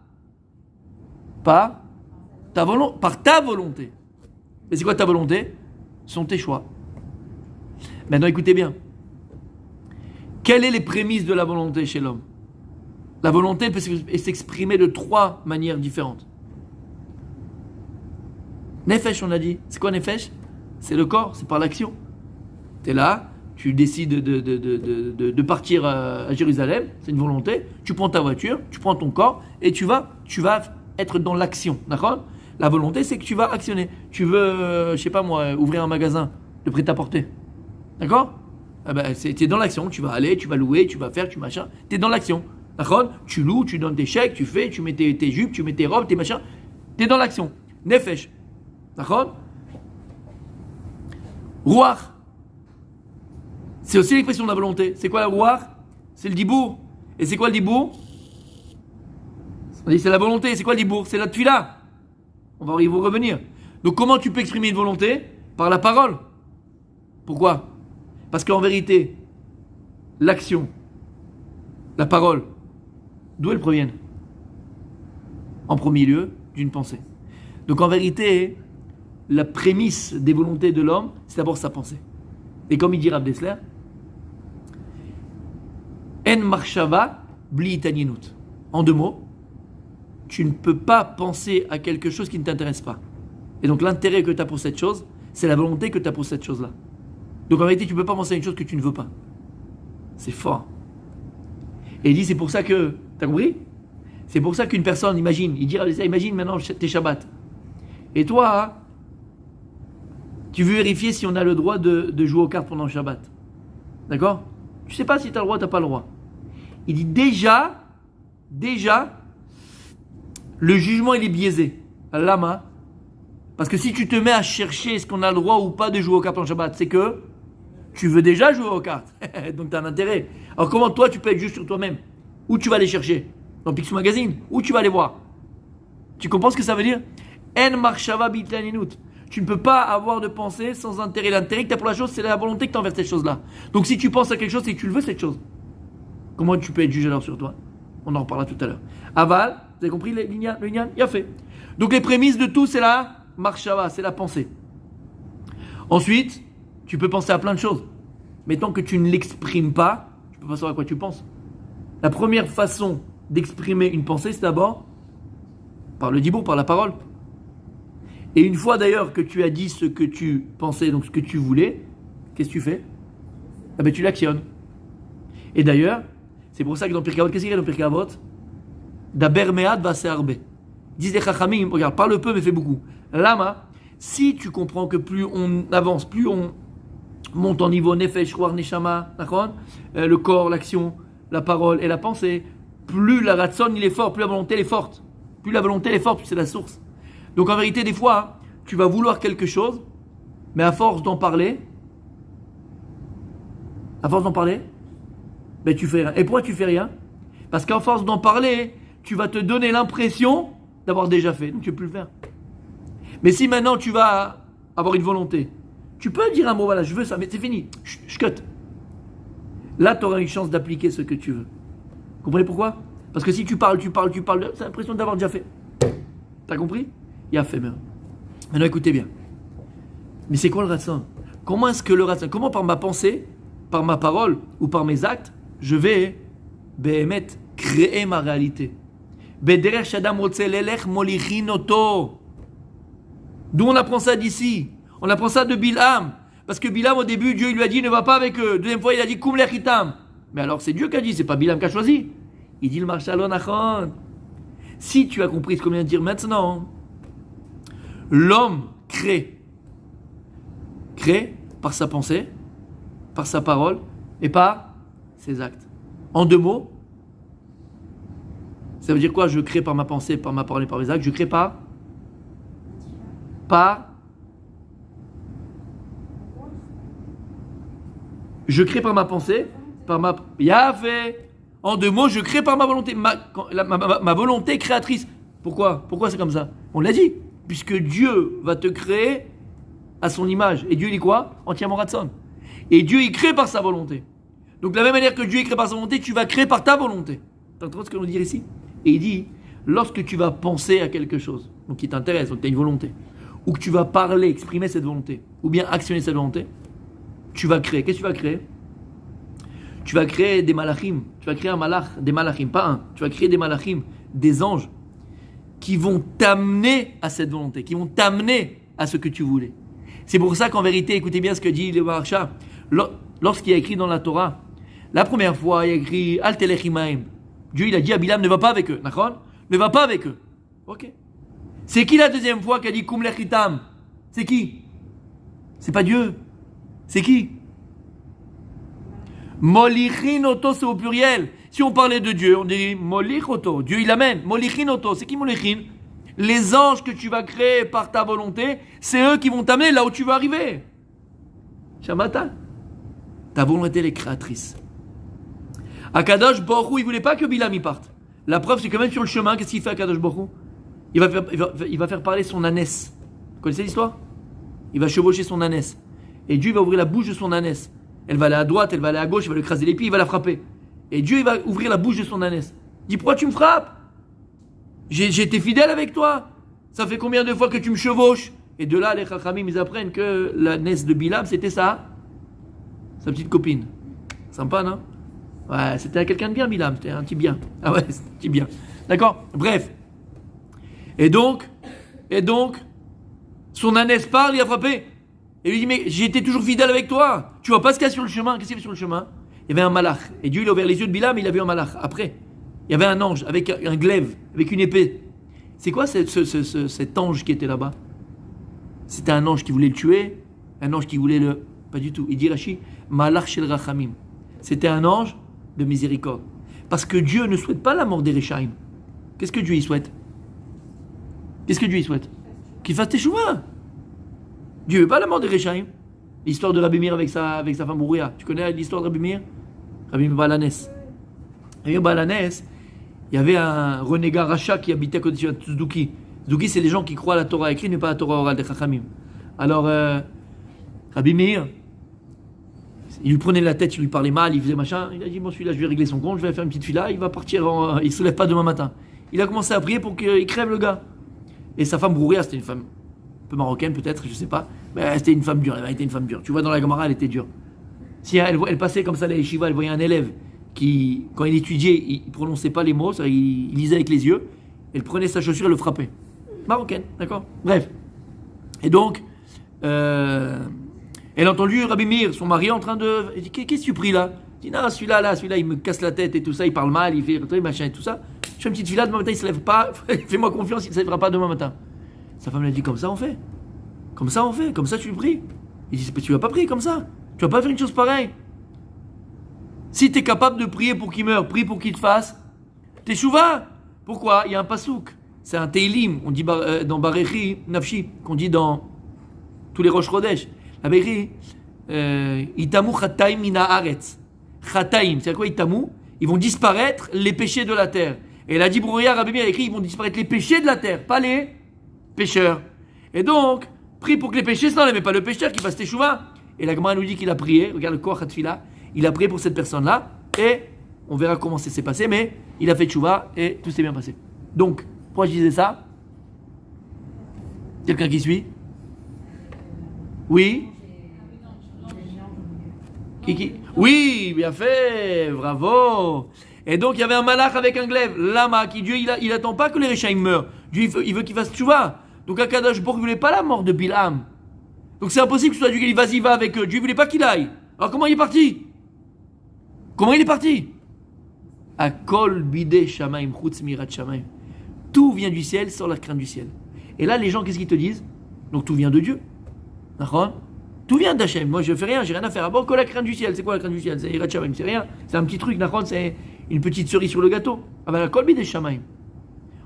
ta volonté. Mais c'est quoi ta volonté? Ce sont tes choix. Maintenant écoutez bien. Quelles sont les prémices de la volonté chez l'homme? La volonté peut s'exprimer de 3 manières différentes. Nefesh, on a dit. C'est quoi Nefesh? C'est le corps, c'est par l'action. Tu es là, tu décides de partir à Jérusalem, c'est une volonté. Tu prends ta voiture, tu prends ton corps et tu vas être dans l'action. D'accord? La volonté, c'est que tu vas actionner. Tu veux, je sais pas moi, ouvrir un magasin de prêt-à-porter. D'accord? Tu es dans l'action, tu vas aller, tu vas louer, tu vas faire, tu machin. Tu es dans l'action. D'accord? Tu loues, tu donnes tes chèques, tu fais, tu mets tes jupes, tu mets tes robes, tes machins. Tu es dans l'action. Nefesh. D'accord? Ruach. C'est aussi l'expression de la volonté. C'est quoi la ruach? C'est le dibour. Et c'est quoi le dibour? On dit c'est la volonté. C'est quoi le dibour? C'est la tfila. On va y revenir. Donc comment tu peux exprimer une volonté? Par la parole. Pourquoi? Parce qu'en vérité, l'action, la parole, d'où elles proviennent? En premier lieu, d'une pensée. Donc en vérité, la prémisse des volontés de l'homme, c'est d'abord sa pensée. Et comme il dit Rav Dessler, En marshava bli itanyenut. En 2 mots, tu ne peux pas penser à quelque chose qui ne t'intéresse pas. Et donc l'intérêt que tu as pour cette chose, c'est la volonté que tu as pour cette chose-là. Donc en vérité, tu ne peux pas penser à une chose que tu ne veux pas. C'est fort. Et il dit, c'est pour ça que... T'as compris? C'est pour ça qu'une personne, imagine, il dit, imagine maintenant t'es Shabbat. Et toi, tu veux vérifier si on a le droit de jouer aux cartes pendant le Shabbat. D'accord? Tu ne sais pas si tu as le droit ou tu n'as pas le droit. Il dit déjà, le jugement il est biaisé. Lama. Parce que si tu te mets à chercher est-ce qu'on a le droit ou pas de jouer aux cartes pendant le Shabbat, c'est que tu veux déjà jouer aux cartes. Donc tu as un intérêt. Alors comment toi tu peux être juste sur toi-même? Où tu vas aller chercher? Dans Picsou Magazine? Où tu vas aller voir? Tu comprends ce que ça veut dire? En marshava bitlaninut. Tu ne peux pas avoir de pensée sans intérêt. L'intérêt que tu as pour la chose, c'est la volonté que tu as envers cette chose-là. Donc si tu penses à quelque chose, c'est que tu le veux cette chose. Comment tu peux être jugé alors sur toi? On en reparlera tout à l'heure. Aval, vous avez compris le lignan? Il a fait. Donc les prémices de tout, c'est la marshava, c'est la pensée. Ensuite, tu peux penser à plein de choses. Mais tant que tu ne l'exprimes pas, tu ne peux pas savoir à quoi tu penses. La première façon d'exprimer une pensée, c'est d'abord par le dibour, par la parole. Et une fois d'ailleurs que tu as dit ce que tu pensais, donc ce que tu voulais, qu'est-ce que tu fais? Tu l'actionnes. Et d'ailleurs, c'est pour ça que dans Pirkei Avot, qu'est-ce qu'il y a dans Pirkei Avot? Daber me'at va'aseh harbe. Disent les Chachamim, regarde, parle peu mais fais beaucoup. Lama, si tu comprends que plus on avance, plus on monte en niveau nefesh, ruach, neshama, le corps, l'action, la parole et la pensée, plus la ratson il est fort, plus la volonté elle est forte. Plus la volonté elle est forte, plus c'est la source. Donc en vérité, des fois, tu vas vouloir quelque chose, mais à force d'en parler, tu fais rien. Et pourquoi tu fais rien? Parce qu'à force d'en parler, tu vas te donner l'impression d'avoir déjà fait, donc tu ne peux plus le faire. Mais si maintenant tu vas avoir une volonté, tu peux dire un mot, voilà, je veux ça, mais c'est fini, je cut. Là, tu auras une chance d'appliquer ce que tu veux. Vous comprenez pourquoi? Parce que si tu parles, c'est l'impression d'avoir déjà fait. T'as compris? Il a fait même. Maintenant écoutez bien. Mais c'est quoi le ratson? Comment est-ce que le ratson, comment par ma pensée, par ma parole ou par mes actes, je vais créer ma réalité? D'où on apprend ça d'ici? On apprend ça de Bilham. Parce que Bilham au début, Dieu lui a dit ne va pas avec eux. Deuxième fois il a dit Kum lechitam. Mais alors c'est Dieu qui a dit, c'est pas Bilham qui a choisi. Il dit le marshal achon. Si tu as compris ce qu'on vient de dire maintenant, l'homme crée par sa pensée, par sa parole et par ses actes. En 2 mots, ça veut dire quoi? Je crée par ma pensée, par ma parole et par mes actes. Je crée par je crée par ma pensée, par ma Yahvé. En deux mots, je crée par ma volonté. Ma volonté créatrice. Pourquoi c'est comme ça? On l'a dit. Puisque Dieu va te créer à son image. Et Dieu, il est quoi? Entièrement ratson. Et Dieu, il crée par sa volonté. Donc, de la même manière que Dieu, il crée par sa volonté, tu vas créer par ta volonté. Tu entends ce que l'on dit ici? Et il dit, lorsque tu vas penser à quelque chose, donc qui t'intéresse, donc tu as une volonté, ou que tu vas parler, exprimer cette volonté, ou bien actionner cette volonté, tu vas créer. Qu'est-ce que tu vas créer? Tu vas créer des malachim. Tu vas créer un malach, des malachim, pas un. Tu vas créer des malachim, des anges, qui vont t'amener à cette volonté, qui vont t'amener à ce que tu voulais. C'est pour ça qu'en vérité, écoutez bien ce que dit le Maharsha, lorsqu'il y a écrit dans la Torah, la première fois, il y a écrit Al telech imaim. Dieu, il a dit à Bilam, ne va pas avec eux. D'accord? Ne va pas avec eux. Ok. C'est qui la deuxième fois qui a dit Kum lech itam? C'est qui? C'est pas Dieu. C'est qui? Molichin oto, c'est au pluriel. Si on parlait de Dieu, on dit Molich oto. Dieu, il amène. Molichin oto. C'est qui Molichin? Les anges que tu vas créer par ta volonté, c'est eux qui vont t'amener là où tu veux arriver. Shamata. Ta volonté, elle est créatrice. Akadosh Baruch Hu, il voulait pas que Bilam y parte. La preuve, c'est que même sur le chemin, qu'est-ce qu'il fait Akadosh Baruch Hu? Il va faire parler son ânesse. Vous connaissez l'histoire? Il va chevaucher son ânesse. Et Dieu va ouvrir la bouche de son ânesse. Elle va aller à droite, elle va aller à gauche, il va lui écraser les pieds, il va la frapper. Et Dieu, il va ouvrir la bouche de son ânesse. Il dit, pourquoi tu me frappes? J'ai été fidèle avec toi. Ça fait combien de fois que tu me chevauches? Et de là, les Chachamim, ils apprennent que l'ânesse de Bilam, c'était ça, sa petite copine. Sympa, non? Ouais, c'était quelqu'un de bien, Bilam. C'était un petit bien. Ah ouais, c'était un petit bien. D'accord? Bref. Et donc, son ânesse parle, il a frappé. Et lui dit, mais j'ai été toujours fidèle avec toi. Tu vois pas ce qu'il y a sur le chemin? Qu'est-ce qu'il y avait sur le chemin? Il y avait un malach. Et Dieu, il a ouvert les yeux de Bilam, il a vu un malach. Après, il y avait un ange avec un glaive, avec une épée. C'est quoi cet ange qui était là-bas? C'était un ange qui voulait le tuer, un ange qui voulait le... Pas du tout. Il dit Rashi, malach shel rachamim. C'était un ange de miséricorde. Parce que Dieu ne souhaite pas la mort des Réchaïm. Qu'est-ce que Dieu y souhaite? Qu'il fasse teshuva. Dieu ne veut pas la mort des Réchaïm. L'histoire de Rabbi Meir avec sa femme Brouya. Tu connais l'histoire de Rabbi Meir? Rabbi Meir Balanès. Rabbi Meir Balanès, il y avait un renégat rachat qui habitait à côté de Tzduki. Tzduki, c'est les gens qui croient à la Torah écrite, mais pas à la Torah orale des Chachamim. Alors, Rabbi Meir, il lui prenait la tête, il lui parlait mal, il faisait machin. Il a dit, bon, celui-là, je vais régler son compte, je vais faire une petite fila, il va partir, il ne se lève pas demain matin. Il a commencé à prier pour qu'il crève le gars. Et sa femme Brouria, c'était une femme un peu marocaine peut-être, je sais pas. Mais c'était une femme dure, elle était une femme dure. Tu vois, dans la Gemara, elle était dure. Si elle passait comme ça à la yeshiva, elle voyait un élève qui, quand il étudiait, il ne prononçait pas les mots, il lisait avec les yeux, elle prenait sa chaussure et le frappait. Marocaine, d'accord? Bref. Et donc, elle a entendu Rabbi Meir, son mari, en train de... Elle dit, qu'est-ce que tu pries là? Il dit, non, celui-là, il me casse la tête et tout ça, il parle mal, il fait machin et tout ça. Je fais une petite fila, demain matin, il ne se lève pas. Fais-moi confiance, il ne se lèvera pas demain matin. Sa femme lui a dit, comme ça on fait. Comme ça tu pries. Il dit, tu ne vas pas prier comme ça. Tu ne vas pas faire une chose pareille. Si tu es capable de prier pour qu'il meure, prie pour qu'il te fasse. Teshuva. Pourquoi? Il y a un pasouk. C'est un teilim. On dit dans Barechi, Nafshi, qu'on dit dans tous les Rosh Chodesh. La Barechi, Itamu chataim mina aretz. Chataim, c'est quoi Itamu? Ils vont disparaître les péchés de la terre. Et elle a dit, Brouya, Rabbi Meir a écrit, ils vont disparaître les péchés de la terre, pas les pécheurs. Et donc, prie pour que les péchés s'enlèvent, mais pas le pécheur qui fasse teshuva. Et la Gemara nous dit qu'il a prié, regarde le Koach HaTfila, il a prié pour cette personne-là, et on verra comment ça s'est passé, mais il a fait teshuva et tout s'est bien passé. Donc, pourquoi je disais ça? Quelqu'un qui suit? Oui? Oui, bien fait, bravo. Et donc il y avait un malach avec un glaive, lama, qui Dieu il attend pas que les Réchaïm meurent. Dieu il veut qu'il fasse tchouva. Donc Akadosh Baruch Hu voulait pas la mort de Bilam. Donc c'est impossible que ce soit Dieu qui dit vas-y va avec eux. Dieu voulait pas qu'il aille. Alors comment il est parti? Akol bideh shamaim chutz mirat shamaim. Tout vient du ciel sans la crainte du ciel. Et là les gens qu'est-ce qu'ils te disent? Donc tout vient de Dieu. D'accord? Tout vient d'Hachem. Moi, je fais rien, j'ai rien à faire. Ah bon, que la crainte du ciel. C'est quoi la crainte du ciel? C'est Yirat Shamaim, c'est rien. C'est un petit truc, d'accord? C'est une petite cerise sur le gâteau. Ah ben, la kolbi des Shamaim.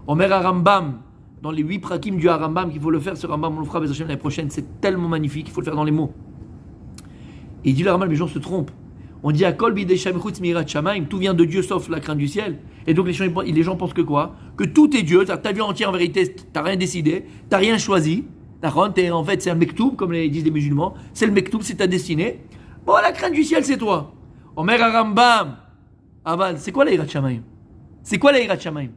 Omer Rambam, dans les 8 prakim du Rambam, qu'il faut le faire, ce Rambam, on le fera avec Hachem l'année prochaine. C'est tellement magnifique, il faut le faire dans les mots. Et il dit le Rambam, les gens se trompent. On dit à Kol bidesham chutz mirat shamaim, tout vient de Dieu sauf la crainte du ciel. Et donc les gens pensent que quoi? Que tout est Dieu, ta vie entière en vérité, t'as rien décidé, t'as rien choisi. En fait, c'est un mektoub, comme disent les musulmans. C'est le mektoub, c'est ta destinée. Bon, la crainte du ciel, c'est toi. Omer Rambam. Aval, c'est quoi la hirat shamaim? C'est quoi la hirat shamaim?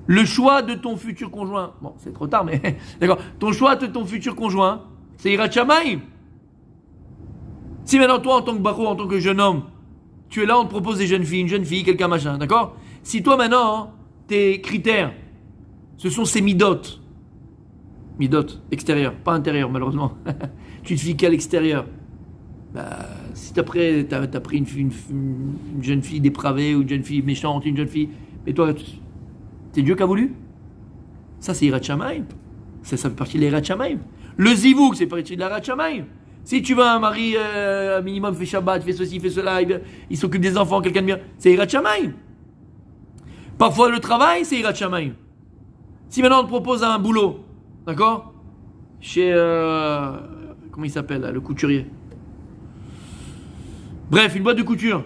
Le choix de ton futur conjoint. Bon, c'est trop tard, mais d'accord. Ton choix de ton futur conjoint, c'est hirat shamaim. Si maintenant toi, en tant que baro, en tant que jeune homme, tu es là, on te propose des jeunes filles, une jeune fille, quelqu'un machin, d'accord? Si toi maintenant, tes critères, ce sont ces midotes extérieures, pas intérieures malheureusement, tu te fies qu'à l'extérieur. Bah, si t'as pris une jeune fille dépravée, ou une jeune fille méchante, une jeune fille, mais toi, c'est Dieu qui a voulu? Ça c'est hirat shamaim. Ça fait partie de l'hirat shamaim. Le zivouk, c'est partie de l'hirat shamaim. Si tu veux un mari, un minimum, fait Shabbat, fait ceci, fait cela, il s'occupe des enfants, quelqu'un de bien, c'est hirat shamaim. Parfois le travail, c'est hirat shamaim. Si maintenant on te propose un boulot, d'accord? Chez, comment il s'appelle là, le couturier. Bref, une boîte de couture.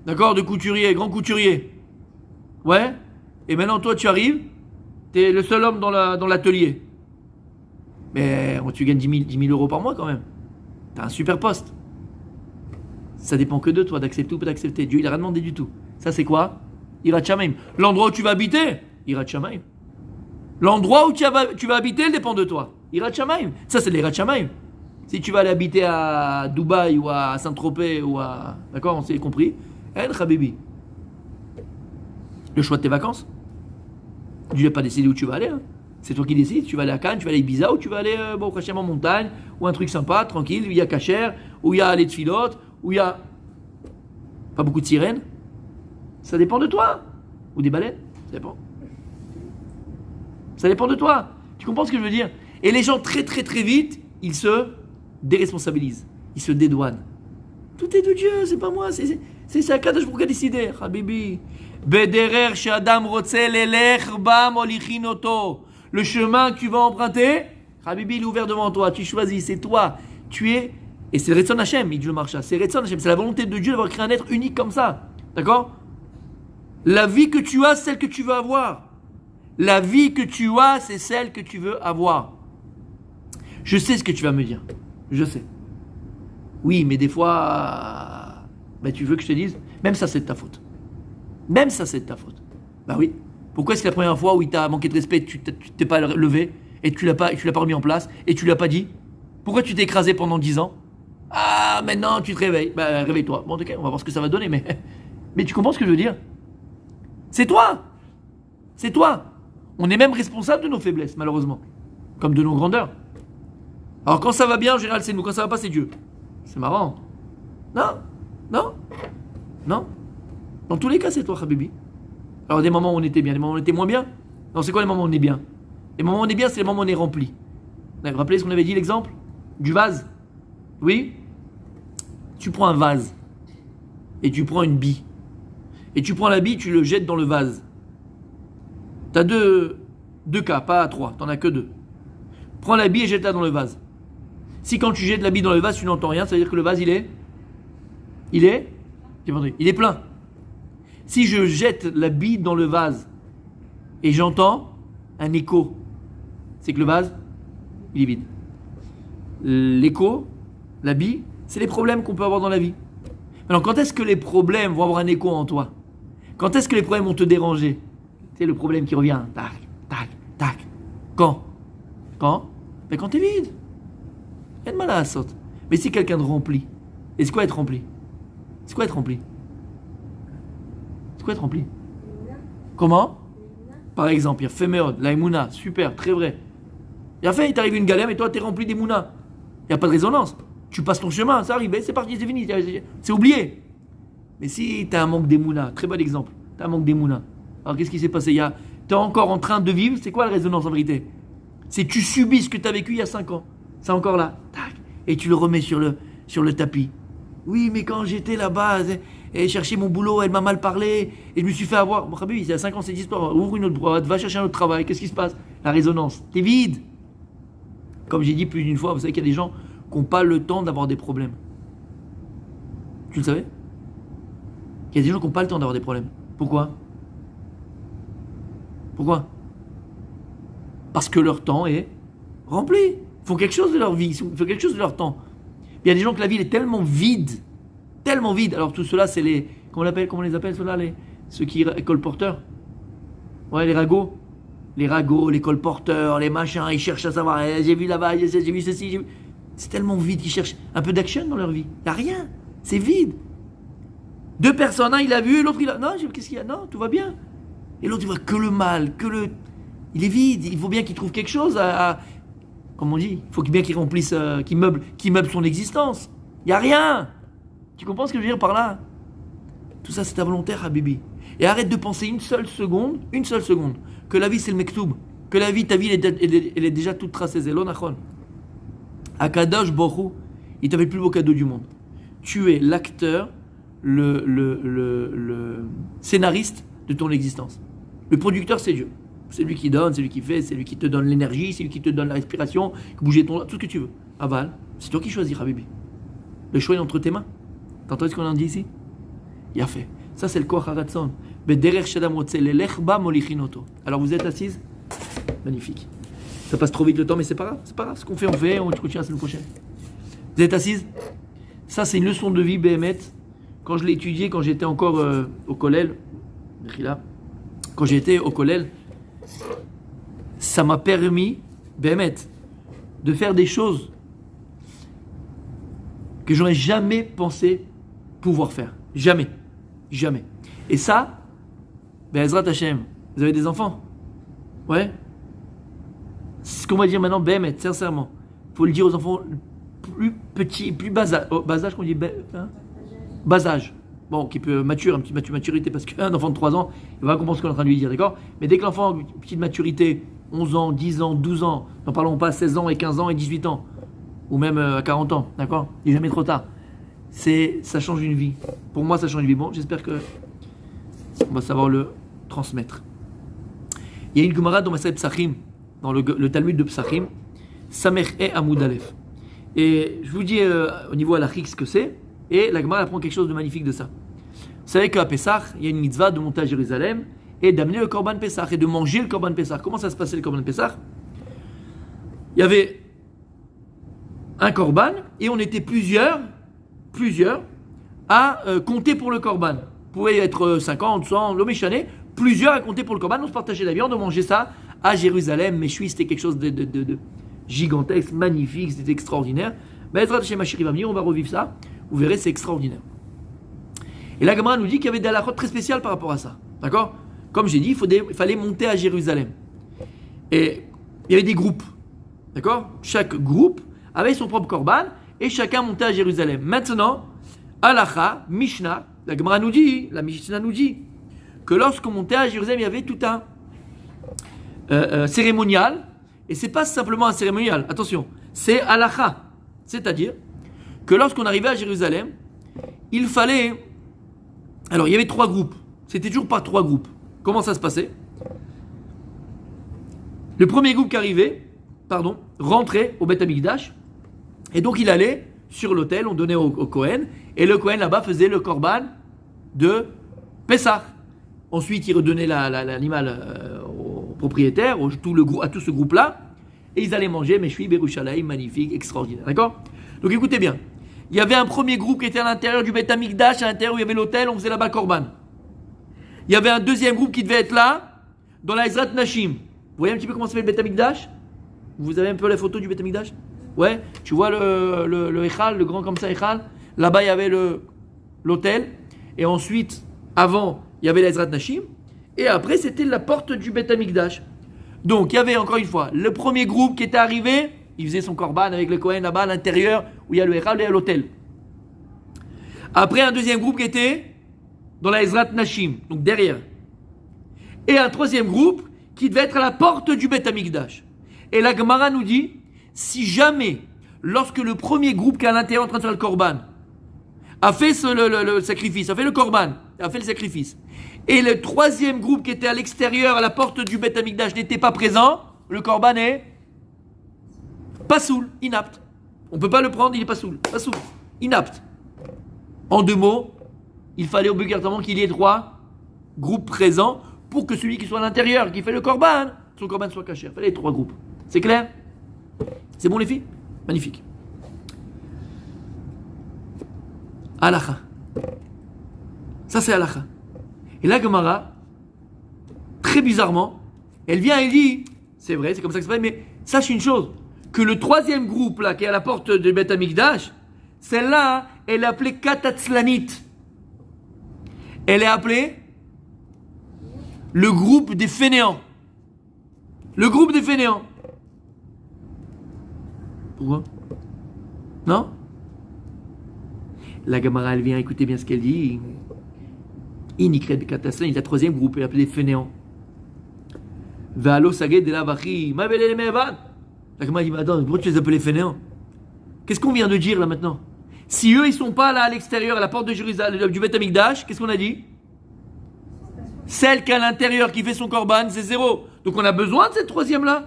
D'accord? De couturier, grand couturier. Ouais? Et maintenant toi tu arrives, t'es le seul homme dans l'atelier. Mais tu gagnes 10 000 euros par mois quand même. T'as un super poste. Ça dépend que de toi d'accepter ou pas d'accepter. Dieu il a rien demandé du tout. Ça c'est quoi? Hirat shamaim. L'endroit où tu vas habiter, hirat shamaim. L'endroit où tu vas habiter dépend de toi. Hirat shamaim. Ça c'est l'hirat shamaim. Si tu vas aller habiter à Dubaï ou à Saint-Tropez ou à... D'accord, on s'est compris. Habibi. Le choix de tes vacances. Dieu n'a pas décidé où tu vas aller. Hein. C'est toi qui décides. Tu vas aller à Cannes, tu vas aller à Ibiza ou tu vas aller en montagne ou un truc sympa, tranquille, où il y a Kacher, où il y a les tfilotes, où il y a pas beaucoup de sirènes. Ça dépend de toi. Ou des baleines. Ça dépend. Ça dépend de toi. Tu comprends ce que je veux dire? Et les gens très très très vite, ils se déresponsabilisent. Ils se dédouanent. Tout est de Dieu, c'est pas moi. C'est Akadosh Baruch Hu qui a décidé. Habibi. Bederer she'adam rotze lelech ba molichin oto. Le chemin que tu vas emprunter, Habibi, il est ouvert devant toi. Tu choisis, c'est toi. Tu es... Et c'est le Retzon Hashem, il dit le marcha. C'est Retzon Hashem, c'est la volonté de Dieu d'avoir créé un être unique comme ça. D'accord? La vie que tu as, c'est celle que tu veux avoir. La vie que tu as, c'est celle que tu veux avoir. Je sais ce que tu vas me dire. Je sais. Oui, mais des fois... tu veux que je te dise? Même ça, c'est de ta faute. Même ça, c'est de ta faute. Bah oui. Pourquoi est-ce que la première fois où il t'a manqué de respect, tu t'es pas levé et tu l'as pas remis en place et tu lui as pas dit? Pourquoi tu t'es écrasé pendant 10 ans? Ah, maintenant tu te réveilles. Bah réveille-toi. Bon, ok, on va voir ce que ça va donner, mais tu comprends ce que je veux dire? C'est toi. C'est toi. On est même responsable de nos faiblesses, malheureusement. Comme de nos grandeurs. Alors quand ça va bien, en général, c'est nous. Quand ça va pas, c'est Dieu. C'est marrant. Non. Non. Non. Dans tous les cas, c'est toi, Habibi. Alors des moments où on était bien, des moments où on était moins bien. Non, c'est quoi les moments où on est bien? Les moments où on est bien, c'est les moments où on est rempli. Vous vous rappelez ce qu'on avait dit, l'exemple du vase? Oui? Tu prends un vase et tu prends une bille. Et tu prends la bille, tu le jettes dans le vase. Tu as deux cas, pas trois, tu n'en as que deux. Prends la bille et jette-la dans le vase. Si quand tu jettes la bille dans le vase, tu n'entends rien, ça veut dire que le vase, il est plein. Si je jette la bille dans le vase et j'entends un écho, c'est que le vase, il est vide. L'écho, la bille, c'est les problèmes qu'on peut avoir dans la vie. Alors, quand est-ce que les problèmes vont avoir un écho en toi? Quand est-ce que les problèmes vont te déranger? C'est le problème qui revient. Tac, tac, tac. Quand? Mais quand t'es vide. Il y a de mal à la sorte. Mais si quelqu'un te remplit, et c'est quoi être rempli? C'est quoi être rempli? C'est quoi être rempli? Comment? Par exemple, il y a Femeod, la Emouna, super, très vrai. Il y a fait, il t'arrive une galère, et toi t'es rempli d'Emouna. Il n'y a pas de résonance. Tu passes ton chemin, ça arrive, c'est parti, c'est fini, c'est oublié. Mais si tu as un manque d'Emouna, très bon exemple, tu as un manque d'Emouna. Alors qu'est-ce qui s'est passé? Tu es encore en train de vivre, c'est quoi la résonance en vérité? C'est tu subis ce que tu as vécu il y a 5 ans. C'est encore là, tac, et tu le remets sur le tapis. Oui, mais quand j'étais là-bas, et chercher mon boulot, elle m'a mal parlé, et je me suis fait avoir. Bon, il y a 5 ans cette histoire, ouvre une autre boîte, va chercher un autre travail, qu'est-ce qui se passe? La résonance, t'es vide. Comme j'ai dit plus d'une fois, vous savez qu'il y a des gens qui n'ont pas le temps d'avoir des problèmes. Tu le savais? Il y a des gens qui n'ont pas le temps d'avoir des problèmes. Pourquoi? Pourquoi? Parce que leur temps est rempli. Ils font quelque chose de leur vie, ils font quelque chose de leur temps. Il y a des gens que la vie est tellement vide. Tellement vide. Alors tout cela, c'est les... Comment on les appelle ceux-là, ceux qui colporteurs. Ouais, les ragots. Les ragots, les colporteurs, les machins, ils cherchent à savoir. J'ai vu là-bas, j'ai vu ceci. J'ai vu... C'est tellement vide qu'ils cherchent un peu d'action dans leur vie. Il n'y a rien. C'est vide. Deux personnes, un il a vu, l'autre il a... Non, qu'est-ce qu'il y a? Non, tout va bien. Et l'autre il voit que le mal, que le... Il est vide. Il faut bien qu'il trouve quelque chose à... Comme on dit, il faut bien qu'il remplisse, qu'il meuble son existence. Il n'y a rien. Tu comprends ce que je veux dire par là? Tout ça c'est involontaire, Habibi. Et arrête de penser une seule seconde, que la vie c'est le mektoub, que la vie, ta vie, elle est déjà toute tracée. C'est l'onachon. Akadosh Baruch Hu, il t'a fait le plus beau cadeau du monde. Tu es l'acteur, le scénariste de ton existence. Le producteur, c'est Dieu. C'est lui qui donne, c'est lui qui fait, c'est lui qui te donne l'énergie, c'est lui qui te donne la respiration, bouger ton... tout ce que tu veux. Aval, c'est toi qui choisis, Habibi. Le choix est entre tes mains. T'entends ce qu'on en dit ici? Il a fait. Ça, c'est le Koach HaRatzon. Alors, vous êtes assise? Magnifique. Ça passe trop vite le temps, mais c'est pas grave. C'est pas grave. Ce qu'on fait, on fait. On continue la semaine prochaine. Vous êtes assise? Ça, c'est une leçon de vie, Béhémet. Quand je l'ai étudié, quand j'étais encore au collège, quand j'étais au collège, ça m'a permis, Béhémet, de faire des choses que j'aurais jamais pensé pouvoir faire. Jamais. Jamais. Et ça, Be'ezrat Hashem, vous avez des enfants? Ouais? C'est ce qu'on va dire maintenant, Béhémet, sincèrement. Il faut le dire aux enfants plus petits, plus bas âge qu'on dit, bas âge. Bon, qui peut mature, un petit maturité, parce qu'un enfant de 3 ans, il va comprendre ce qu'on est en train de lui dire, d'accord? Mais dès que l'enfant a une petite maturité, 11 ans, 10 ans, 12 ans, n'en parlons pas 16 ans et 15 ans et 18 ans, ou même à 40 ans, d'accord? Il n'est jamais trop tard. Ça change une vie. Pour moi, ça change une vie. Bon, j'espère que on va savoir le transmettre. Il y a une Gemara dans Maseret Psachim, dans le Talmud de Psachim, Samech e Amud Aleph. Et je vous dis au niveau halachique ce que c'est, et la Gemara apprend quelque chose de magnifique de ça. Vous savez qu'à Pessah, il y a une mitzvah de monter à Jérusalem et d'amener le Korban Pessah et de manger le Korban Pessah. Comment ça se passait le Korban Pessah? Il y avait un Korban et on était plusieurs à compter pour le Korban. Vous pouvez être 50, 100, l'Oméchané, plusieurs à compter pour le Korban. On se partageait la viande, on mangeait ça à Jérusalem. Mais c'était quelque chose de gigantesque, magnifique, c'était extraordinaire. Mais chez Machiri va venir, on va revivre ça. Vous verrez, c'est extraordinaire. Et la Gemara nous dit qu'il y avait des halakhot très spéciales par rapport à ça. D'accord? Comme j'ai dit, il fallait monter à Jérusalem. Et il y avait des groupes. D'accord? Chaque groupe avait son propre korban et chacun montait à Jérusalem. Maintenant, halakha, Mishnah, la Gemara nous dit, la Mishnah nous dit que lorsqu'on montait à Jérusalem, il y avait tout un cérémonial. Et c'est pas simplement un cérémonial. Attention, c'est halakha. C'est-à-dire que lorsqu'on arrivait à Jérusalem, il fallait... Alors, il y avait 3 groupes. C'était toujours pas 3 groupes. Comment ça se passait? Le premier groupe qui arrivait, rentrait au Beth Amikdash, et donc il allait sur l'autel, on donnait au Kohen, et le Kohen là-bas faisait le Korban de Pessah. Ensuite, il redonnait l'animal au propriétaire, à tout ce groupe-là, et ils allaient manger, Meshui, Berushalayim, magnifique, extraordinaire. D'accord? Donc écoutez bien. Il y avait un premier groupe qui était à l'intérieur du Beth Amikdash, à l'intérieur où il y avait l'autel, on faisait là-bas le Korban. Il y avait un deuxième groupe qui devait être là, dans la Ezrat Nashim. Vous voyez un petit peu comment ça fait le Beth Amikdash? Vous avez un peu la photo du Beth Amikdash? Ouais, tu vois le Echal, le grand comme ça Echal. Là-bas, il y avait l'autel. Et ensuite, avant, il y avait la Ezrat Nashim. Et après, c'était la porte du Beth Amikdash. Donc, il y avait encore une fois le premier groupe qui était arrivé. Il faisait son korban avec le Kohen là-bas à l'intérieur où il y a le Echal et l'autel. Après, un deuxième groupe qui était dans la Ezrat Nashim, donc derrière. Et un troisième groupe qui devait être à la porte du Beth Amikdash. Et la Gemara nous dit, si jamais, lorsque le premier groupe qui est à l'intérieur en train de faire le korban a fait le sacrifice, a fait le korban, a fait le sacrifice, et le troisième groupe qui était à l'extérieur, à la porte du Beth Amikdash n'était pas présent, le korban est pas soul, inapte. On ne peut pas le prendre, il n'est pas soul, inapte. En 2 mots, il fallait obligatoirement qu'il y ait 3 groupes présents pour que celui qui soit à l'intérieur, qui fait le korban, son korban soit caché. Il fallait 3 groupes. C'est clair? C'est bon les filles? Magnifique. Halakha. Ça c'est halakha. Et la Gemara, très bizarrement, elle vient et dit, c'est vrai, c'est comme ça que c'est vrai, mais sache une chose, que le 3e groupe là, qui est à la porte de Beth Amikdash, celle-là, elle est appelée Katatzlanit. Elle est appelée le groupe des fainéants. Le groupe des fainéants. Pourquoi? Non? La Gemara, elle vient, écoutez bien ce qu'elle dit. Inikred Katatzlanit, la 3e groupe, elle est appelée les fainéants. Valo Saged de la Vachi, ma belle les Mevan. La Gemara dit, mais attends, pourquoi tu les appelles les fainéants? Qu'est-ce qu'on vient de dire là maintenant? Si eux, ils sont pas là à l'extérieur, à la porte de Jérusalem, du Beth Amikdash, qu'est-ce qu'on a dit? Celle qui est à l'intérieur, qui fait son korban, c'est 0. Donc on a besoin de cette 3e là.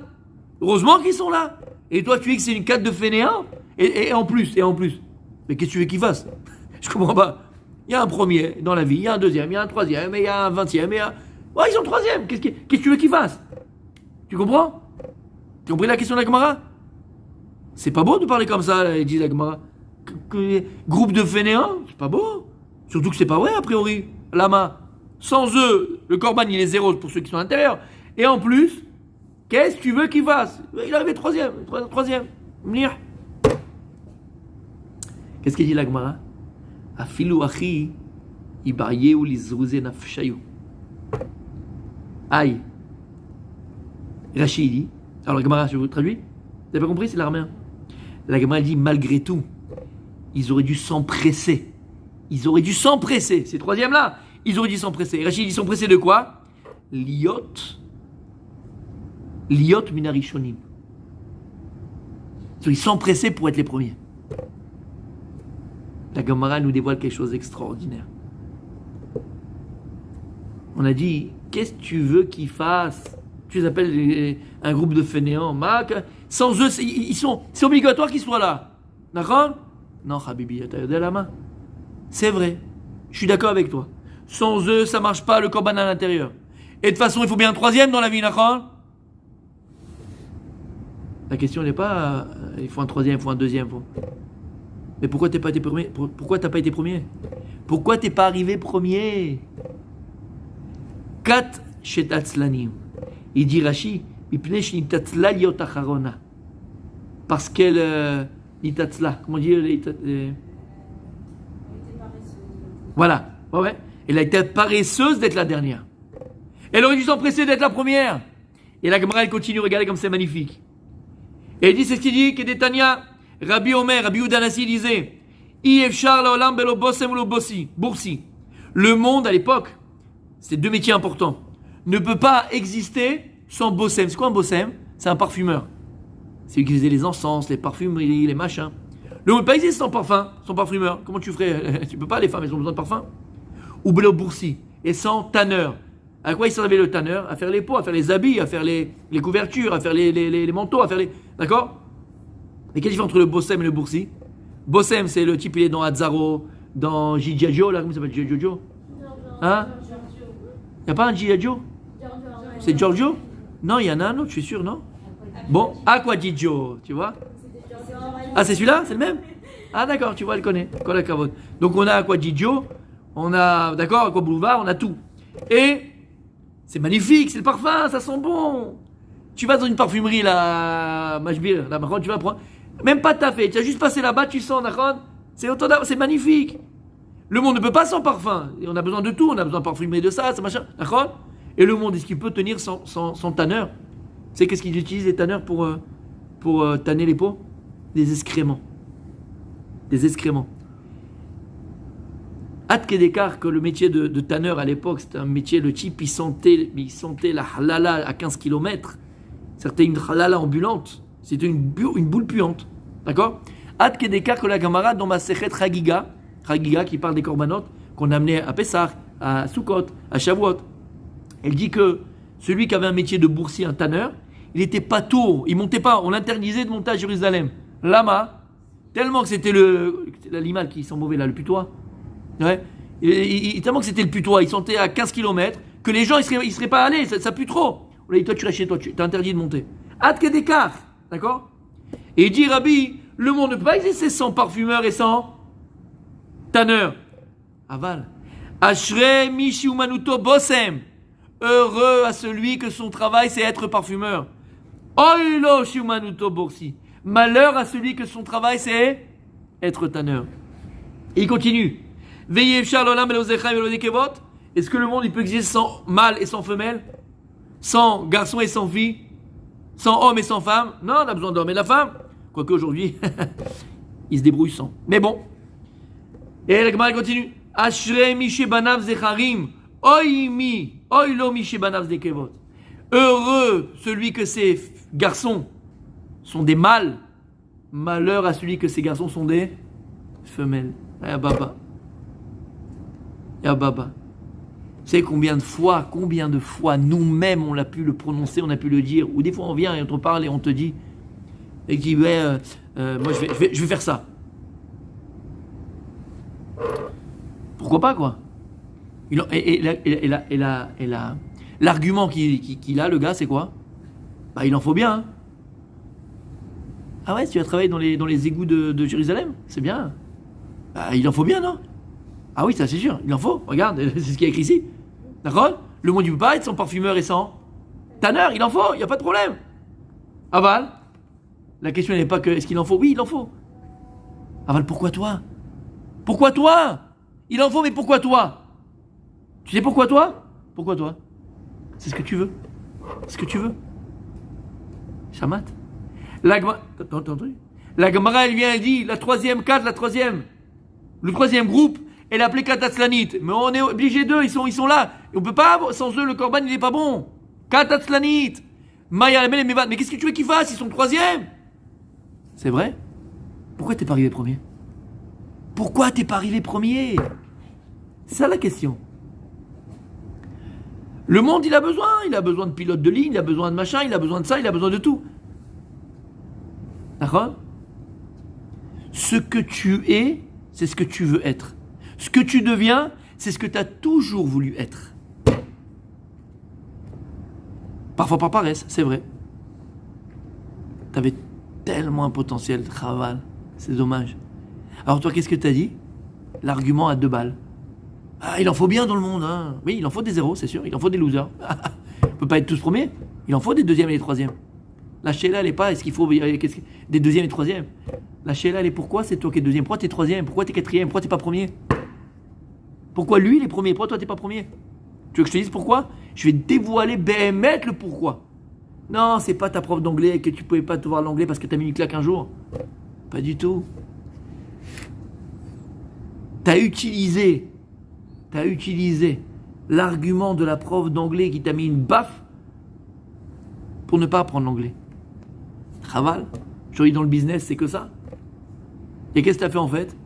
Heureusement qu'ils sont là. Et toi, tu dis que c'est une 4 de fainéants? Et en plus. Mais qu'est-ce que tu veux qu'ils fassent? Je comprends pas. Il y a un premier dans la vie, il y a un 2e, il y a un 3e, il y a un 20e, ouais, ils sont 3e. Qu'est-ce que tu veux qu'ils fassent? Tu comprends? Tu as compris la question de la Gemara? C'est pas beau de parler comme ça, là, dit la Gemara. Groupe de fainéants, c'est pas beau. Surtout que c'est pas vrai, a priori. Lama. Sans eux, le korban, il est 0 pour ceux qui sont à l'intérieur. Et en plus, qu'est-ce que tu veux qu'il fasse? Il est arrivé 3e. Mnir. Qu'est-ce qu'il dit la Gemara? Afilu achi, ibayeu lizruze nafshayu. Aïe. Rachid dit. Alors la Gemara, je vous traduis. Vous n'avez pas compris, c'est l'araméen. La Gemara dit, malgré tout, ils auraient dû s'empresser. Ces 3e là, ils auraient dû s'empresser. Rachid dit, s'empresser de quoi? Liot minarishonim. Ils s'empressaient pour être les premiers. La Gemara nous dévoile quelque chose d'extraordinaire. On a dit, qu'est-ce que tu veux qu'ils fassent? Tu les appelles un groupe de fainéants. Sans eux, c'est obligatoire qu'ils soient là. D'accord? Non, Habibi, t'as aidé la main. C'est vrai. Je suis d'accord avec toi. Sans eux, ça marche pas le korban à l'intérieur. Et de toute façon, il faut bien un 3e dans la vie, d'accord? La question n'est pas, il faut un 3e, il faut un 2e. Mais pourquoi t'es pas été premier? Pourquoi t'as pas été premier? Pourquoi t'es pas arrivé premier? Kat shetatzlanim. Il dit Rashi, parce qu'elle nitatzla. Comment dire? Voilà. Ouais. Elle a été paresseuse d'être la dernière. Elle aurait dû s'empresser d'être la première. Et la Gemara, elle continue, regardez comme c'est magnifique. Et elle dit, c'est ce qu'il dit, que Tanya, Rabbi Omer, Rabbi Udanasi disait, le monde à l'époque, c'est 2 métiers importants, ne peut pas exister sans bossem. C'est quoi un bossem? C'est un parfumeur. C'est lui qui faisait les encens, les parfumeries, les machins. Le monde ne peut pas exister sans parfum, sans parfumeur. Comment tu ferais? Tu peux pas, les femmes, elles ont besoin de parfum. Ou Belo Boursi, et sans tanneur. À quoi il servait le tanneur? À faire les pots, à faire les habits, à faire les couvertures, à faire les manteaux, à faire les... D'accord? Et quelle différence entre le bossem et le boursi? Bossem, c'est le type, il est dans Hazzaro, dans Gigiagio, là, comment ça s'appelle Gigiagio? Hein? Il n'y a pas un Gigiagio? C'est Giorgio? Non, il y en a un autre, je suis sûr, non? Bon, Aqua Gigio, tu vois? Ah, c'est celui-là? C'est le même? Ah, d'accord, tu vois, elle connaît. Donc, on a Aqua Gigio, on a, d'accord, Aqua Boulevard, on a tout. Et c'est magnifique, c'est le parfum, ça sent bon. Tu vas dans une parfumerie, là, Mashbir, là, par contre, tu vas prendre. Même pas taffé, tu as juste passé là-bas, tu sens, d'accord? C'est magnifique. Le monde ne peut pas sans parfum. Et on a besoin de tout, on a besoin de parfumer de ça machin, d'accord? Et le monde, est-ce qu'il peut tenir sans tanneur? C'est qu'est-ce qu'ils utilisent les tanneurs pour tanner les peaux? Des excréments. Ad Kedekar, que le métier de tanneur à l'époque, c'était un métier, le type, il sentait la halala à 15 km. C'était une halala ambulante. C'était une boule puante. D'accord? Ad Kedekar, que la Gemara, dans ma Sechet Chagiga qui parle des korbanot, qu'on amenait à Pessah, à Sukkot, à Shavuot, elle dit que celui qui avait un métier de boursier, un tanneur, il n'était pas tôt, il montait pas, on l'interdisait de monter à Jérusalem. Lama, tellement que c'était l'animal qui sent mauvais là, le putois. Ouais. Tellement que c'était le putois, ils sentaient à 15 km que les gens ils seraient pas allés, ça pue trop. On a dit toi tu restes chez toi, t'es interdit de monter. Hâte que d'écart, d'accord? Et il dit Rabbi, le monde ne peut pas exister sans parfumeur et sans tanneur. Aval. Ashrei mishi umanuto bosem. Heureux à celui que son travail c'est être parfumeur. Oilo shiumanuto borsi. Malheur à celui que son travail c'est être tanneur. Et il continue. Veillez Charlolam Elozechaim Elodekevot. Est-ce que le monde il peut exister sans mâle et sans femelle? Sans garçon et sans fille? Sans homme et sans femme? Non, on a besoin d'homme et de la femme. Quoique aujourd'hui, il se débrouille sans. Mais bon. Et la Gemara continue. Ashrei Mishe Banav Zecharim. Oimi. Oilo Mishe Banav Zekevot. Heureux celui que ses garçons sont des mâles. Malheur à celui que ses garçons sont des femelles. Ya Baba. Ya Baba. Vous savez combien de fois nous-mêmes on a pu le prononcer, on a pu le dire, ou des fois on vient et on te parle et on te dit, et qui dit ouais, moi je vais faire ça. Pourquoi pas quoi? L'argument qu'il a le gars c'est quoi? Bah il en faut bien. Hein. Ah ouais, tu as travaillé dans les égouts de Jérusalem, c'est bien. Bah, il en faut bien non? Ah oui ça c'est sûr, il en faut. Regarde, c'est ce qui est écrit ici. D'accord? Le monde ne peut pas être sans parfumeur et sans tanneur, il en faut, il n'y a pas de problème. Aval, la question n'est pas que est-ce qu'il en faut? Oui, il en faut. Aval, pourquoi toi? Pourquoi toi? Il en faut, mais pourquoi toi? Tu sais pourquoi toi? Pourquoi toi? C'est ce que tu veux. C'est ce que tu veux. Shamat. La Gemara, elle vient, elle dit, le troisième groupe, elle est appelée Katatzlanit. Mais on est obligé d'eux, ils sont là. Et on peut pas, sans eux, le korban, il est pas bon. Katatzlanit. Maya, mais qu'est-ce que tu veux qu'ils fassent? Ils sont troisième. C'est vrai? Pourquoi t'es pas arrivé premier? Pourquoi t'es pas arrivé premier? C'est ça la question. Le monde, il a besoin de pilotes de ligne, il a besoin de machin, il a besoin de ça, il a besoin de tout. D'accord? Ce que tu es, c'est ce que tu veux être. Ce que tu deviens, c'est ce que tu as toujours voulu être. Parfois par paresse, c'est vrai. Tu avais tellement un potentiel, Chaval, c'est dommage. Alors toi, qu'est-ce que tu as dit? L'argument à 2 balles. Ah, il en faut bien dans le monde. Hein. Oui, il en faut des zéros, c'est sûr. Il en faut des losers. On ne peut pas être tous premiers. Il en faut des deuxièmes et des troisièmes. La Sheila, elle n'est pas, est-ce qu'il faut des deuxièmes et troisièmes? La Sheila, elle est pourquoi c'est toi qui es deuxième? Pourquoi tu es troisième? Pourquoi tu es quatrième? Pourquoi tu n'es pas premier? Pourquoi lui, il est premier? Pourquoi toi, tu n'es pas premier? Tu veux que je te dise pourquoi? Je vais dévoiler BMF le pourquoi. Non, c'est pas ta prof d'anglais et que tu ne pouvais pas te voir l'anglais parce que tu as mis une claque un jour. Pas du tout. Tu as utilisé l'argument de la prof d'anglais qui t'a mis une baffe pour ne pas apprendre l'anglais. Chaval, je suis dans le business, c'est que ça. Et qu'est-ce que tu as fait en fait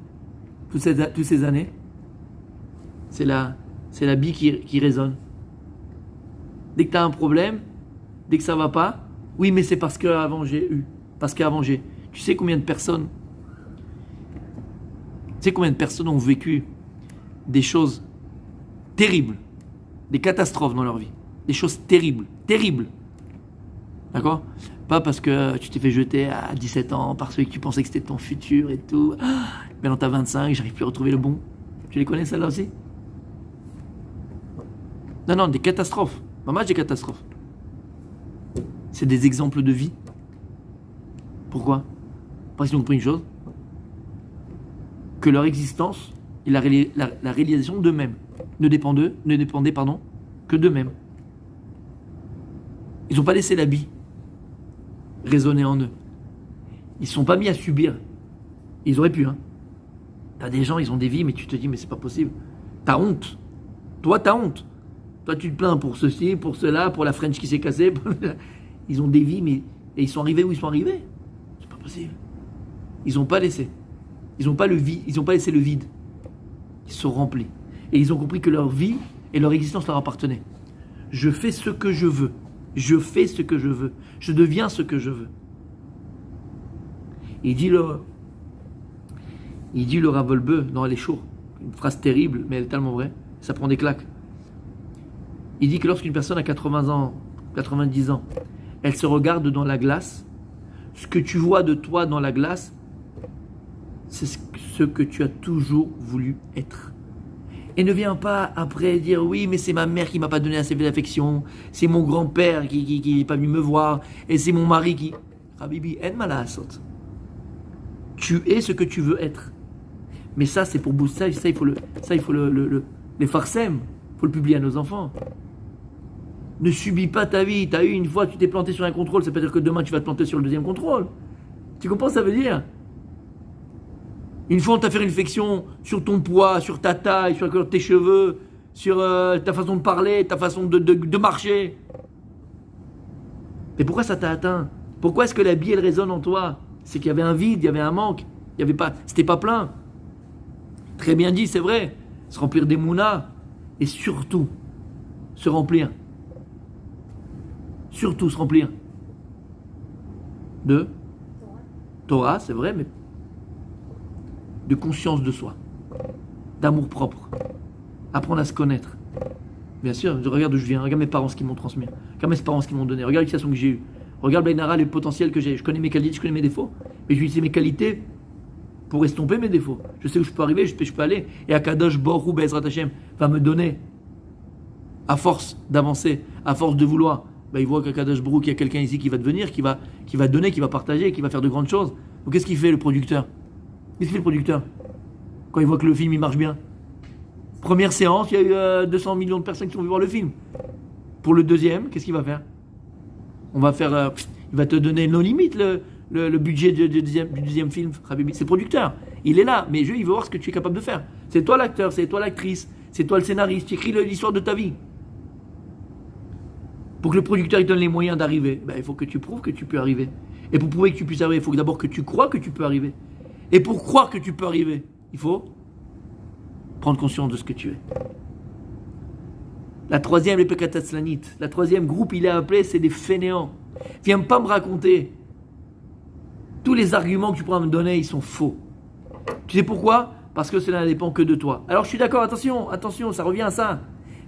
toutes ces années? C'est la bille qui résonne. Dès que tu as un problème, dès que ça va pas, oui mais c'est parce qu'avant j'ai eu. Parce qu'avant j'ai. Tu sais combien de personnes ont vécu des choses terribles, des catastrophes dans leur vie, des choses terribles. D'accord? Pas parce que tu t'es fait jeter à 17 ans par celui que tu pensais que c'était ton futur et tout. Maintenant t'as 25, j'arrive plus à retrouver le bon. Tu les connais celles-là aussi? Non, des catastrophes. Maman, des catastrophes. C'est des exemples de vie. Pourquoi? Parce qu'ils ont compris une chose, que leur existence et la réalisation d'eux-mêmes ne dépendaient que d'eux-mêmes. Ils n'ont pas laissé la bille résonner en eux. Ils ne se sont pas mis à subir. Ils auraient pu. T'as des gens, ils ont des vies, mais tu te dis, mais c'est pas possible. T'as honte. Toi, t'as honte. Toi, tu te plains pour ceci, pour cela, pour la French qui s'est cassée. Ils ont des vies, mais et ils sont arrivés où ils sont arrivés. C'est pas possible. Ils n'ont pas laissé. Ils n'ont pas laissé le vide. Ils se sont remplis. Et ils ont compris que leur vie et leur existence leur appartenaient. Je fais ce que je veux. Je fais ce que je veux. Je deviens ce que je veux. Il dit le Rav Wolbe dans les shows, une phrase terrible, mais elle est tellement vraie, ça prend des claques. Il dit que lorsqu'une personne a 80 ans, 90 ans, elle se regarde dans la glace, ce que tu vois de toi dans la glace, c'est ce que tu as toujours voulu être. Et ne viens pas après dire oui, mais c'est ma mère qui m'a pas donné assez d'affection, c'est mon grand-père qui n'est pas venu me voir, et c'est mon mari qui... Habibi, en malasot. Tu es ce que tu veux être. Mais ça, c'est pour booster, ça il faut les farsem, il faut le publier à nos enfants. Ne subis pas ta vie. Tu as eu une fois, tu t'es planté sur un contrôle, ça peut dire que demain tu vas te planter sur le deuxième contrôle. Tu comprends ce que ça veut dire? Une fois, on t'a fait une réflexion sur ton poids, sur ta taille, sur la couleur de tes cheveux, sur ta façon de parler, ta façon de marcher. Mais pourquoi ça t'a atteint? Pourquoi est-ce que la vie, elle résonne en toi? C'est qu'il y avait un vide, il y avait un manque, il y avait pas, c'était pas plein. Très bien dit, c'est vrai. Se remplir des mounas et surtout se remplir. Surtout se remplir de Torah, c'est vrai, mais de conscience de soi, d'amour propre, apprendre à se connaître. Bien sûr, je regarde d'où je viens, regarde mes parents ce qu'ils m'ont transmis, regarde mes parents ce qu'ils m'ont donné, regarde l'éducation que j'ai eue, regarde Bainara, le potentiel que j'ai. Je connais mes qualités, je connais mes défauts, mais j'utilise mes qualités pour estomper mes défauts. Je sais où je peux arriver, je peux aller. Et Akadosh Borou Bezrat Hashem va me donner, à force d'avancer, à force de vouloir. Il voit qu'Akadosh Borou, qu'il y a quelqu'un ici qui va devenir, qui va donner, qui va partager, qui va faire de grandes choses. Donc qu'est-ce qu'il fait le producteur? Qu'est-ce qu'il fait le producteur quand il voit que le film il marche bien? Première séance, il y a eu 200 millions de personnes qui sont venues voir le film. Pour le deuxième, qu'est-ce qu'il va faire? On va faire, il va te donner nos limites, le budget du deuxième film. C'est le producteur. Il est là, mais il veut voir ce que tu es capable de faire. C'est toi l'acteur, c'est toi l'actrice, c'est toi le scénariste, tu écris l'histoire de ta vie. Pour que le producteur il donne les moyens d'arriver, il faut que tu prouves que tu peux arriver. Et pour prouver que tu puisses arriver, il faut d'abord que tu crois que tu peux arriver. Et pour croire que tu peux arriver, il faut prendre conscience de ce que tu es. La troisième, les Pekataslanites. La troisième groupe, il est appelé, c'est des fainéants. Viens pas me raconter. Tous les arguments que tu pourras me donner, ils sont faux. Tu sais pourquoi? Parce que cela ne dépend que de toi. Alors je suis d'accord, attention, ça revient à ça.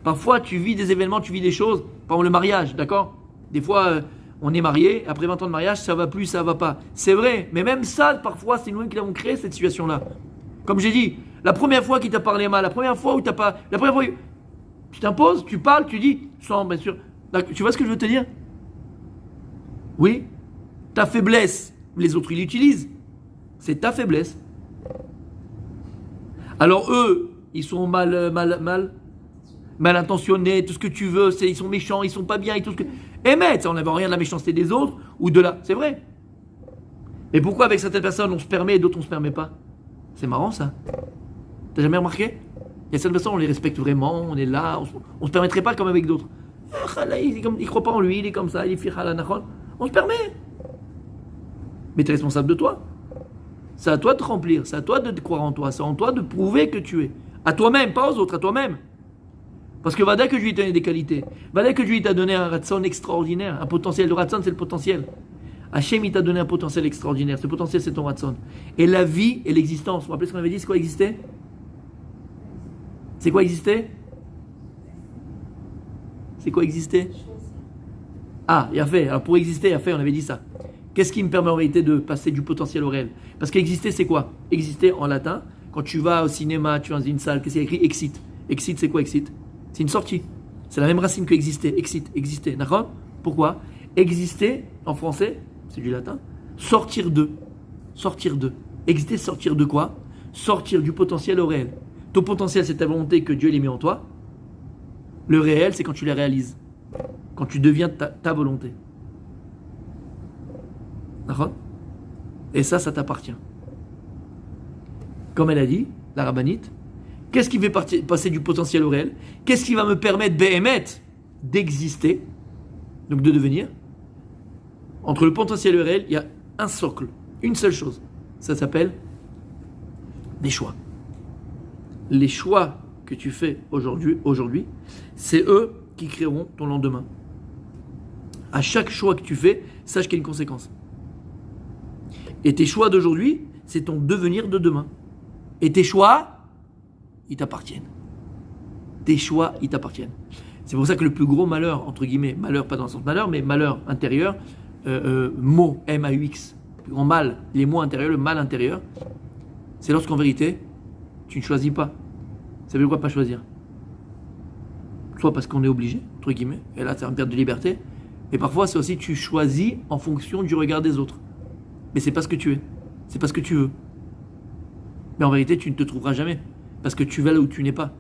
Parfois, tu vis des événements, tu vis des choses. Par exemple, le mariage, d'accord? Des fois, on est marié, après 20 ans de mariage, ça va plus, ça va pas. C'est vrai, mais même ça, parfois, c'est nous qui avons créé cette situation-là. Comme j'ai dit, la première fois qu'il t'a parlé mal, la première fois où t'as pas... La première fois, tu t'imposes, tu parles, tu dis, sans, bien sûr... Tu vois ce que je veux te dire? Oui? Ta faiblesse, les autres, ils l'utilisent. C'est ta faiblesse. Alors eux, ils sont mal intentionnés, tout ce que tu veux, ils sont méchants, ils sont pas bien, et tout ce que... Émettre, ça, on n'avait rien de la méchanceté des autres, ou de la... C'est vrai. Mais pourquoi avec certaines personnes on se permet et d'autres on se permet pas? C'est marrant ça. T'as jamais remarqué? Il y a certaines personnes, on les respecte vraiment, on est là, on se permettrait pas comme avec d'autres. Il croit pas en lui, il est comme ça, il est fier à la nachon. On se permet. Mais tu es responsable de toi. C'est à toi de te remplir, c'est à toi de te croire en toi, c'est à toi de prouver que tu es. À toi-même, pas aux autres, à toi-même. Parce que Vada que Dieu t'a donné des qualités. Vada que Dieu t'a donné un ratson extraordinaire. Un potentiel. Le ratson, c'est le potentiel. Hachem, il t'a donné un potentiel extraordinaire. Ce potentiel, c'est ton ratson. Et la vie et l'existence. Vous vous rappelez ce qu'on avait dit? C'est quoi exister? C'est quoi exister? C'est quoi exister? Ah, il a fait. Alors pour exister, il a fait, on avait dit ça. Qu'est-ce qui me permet en réalité de passer du potentiel au réel? Parce qu'exister, c'est quoi? Exister en latin. Quand tu vas au cinéma, tu vas dans une salle, qu'est-ce qu'il y a écrit? Excite. Excite, c'est quoi excite? C'est une sortie. C'est la même racine que exister. Excite, exister. D'accord? Pourquoi? Exister, en français, c'est du latin. Sortir de. Sortir de. Exister, sortir de quoi? Sortir du potentiel au réel. Ton potentiel, c'est ta volonté que Dieu l'ait mis en toi. Le réel, c'est quand tu la réalises. Quand tu deviens ta volonté. D'accord? Et ça t'appartient. Comme elle a dit, la rabbinite, qu'est-ce qui fait passer du potentiel au réel? Qu'est-ce qui va me permettre, d'exister, donc de devenir? Entre le potentiel et le réel, il y a un socle, une seule chose. Ça s'appelle des choix. Les choix que tu fais aujourd'hui, c'est eux qui créeront ton lendemain. À chaque choix que tu fais, sache qu'il y a une conséquence. Et tes choix d'aujourd'hui, c'est ton devenir de demain. Et tes choix, ils t'appartiennent. Tes choix, ils t'appartiennent. C'est pour ça que le plus gros malheur, entre guillemets, malheur pas dans le sens malheur, mais malheur intérieur, mot, M-A-U-X, le plus grand mal, les mots intérieurs, le mal intérieur, c'est lorsqu'en vérité, tu ne choisis pas. Ça veut dire quoi pas choisir? Soit parce qu'on est obligé, entre guillemets, et là c'est une perte de liberté, mais parfois c'est aussi tu choisis en fonction du regard des autres. Mais c'est pas ce que tu es, c'est pas ce que tu veux. Mais en vérité, tu ne te trouveras jamais, parce que tu vas là où tu n'es pas.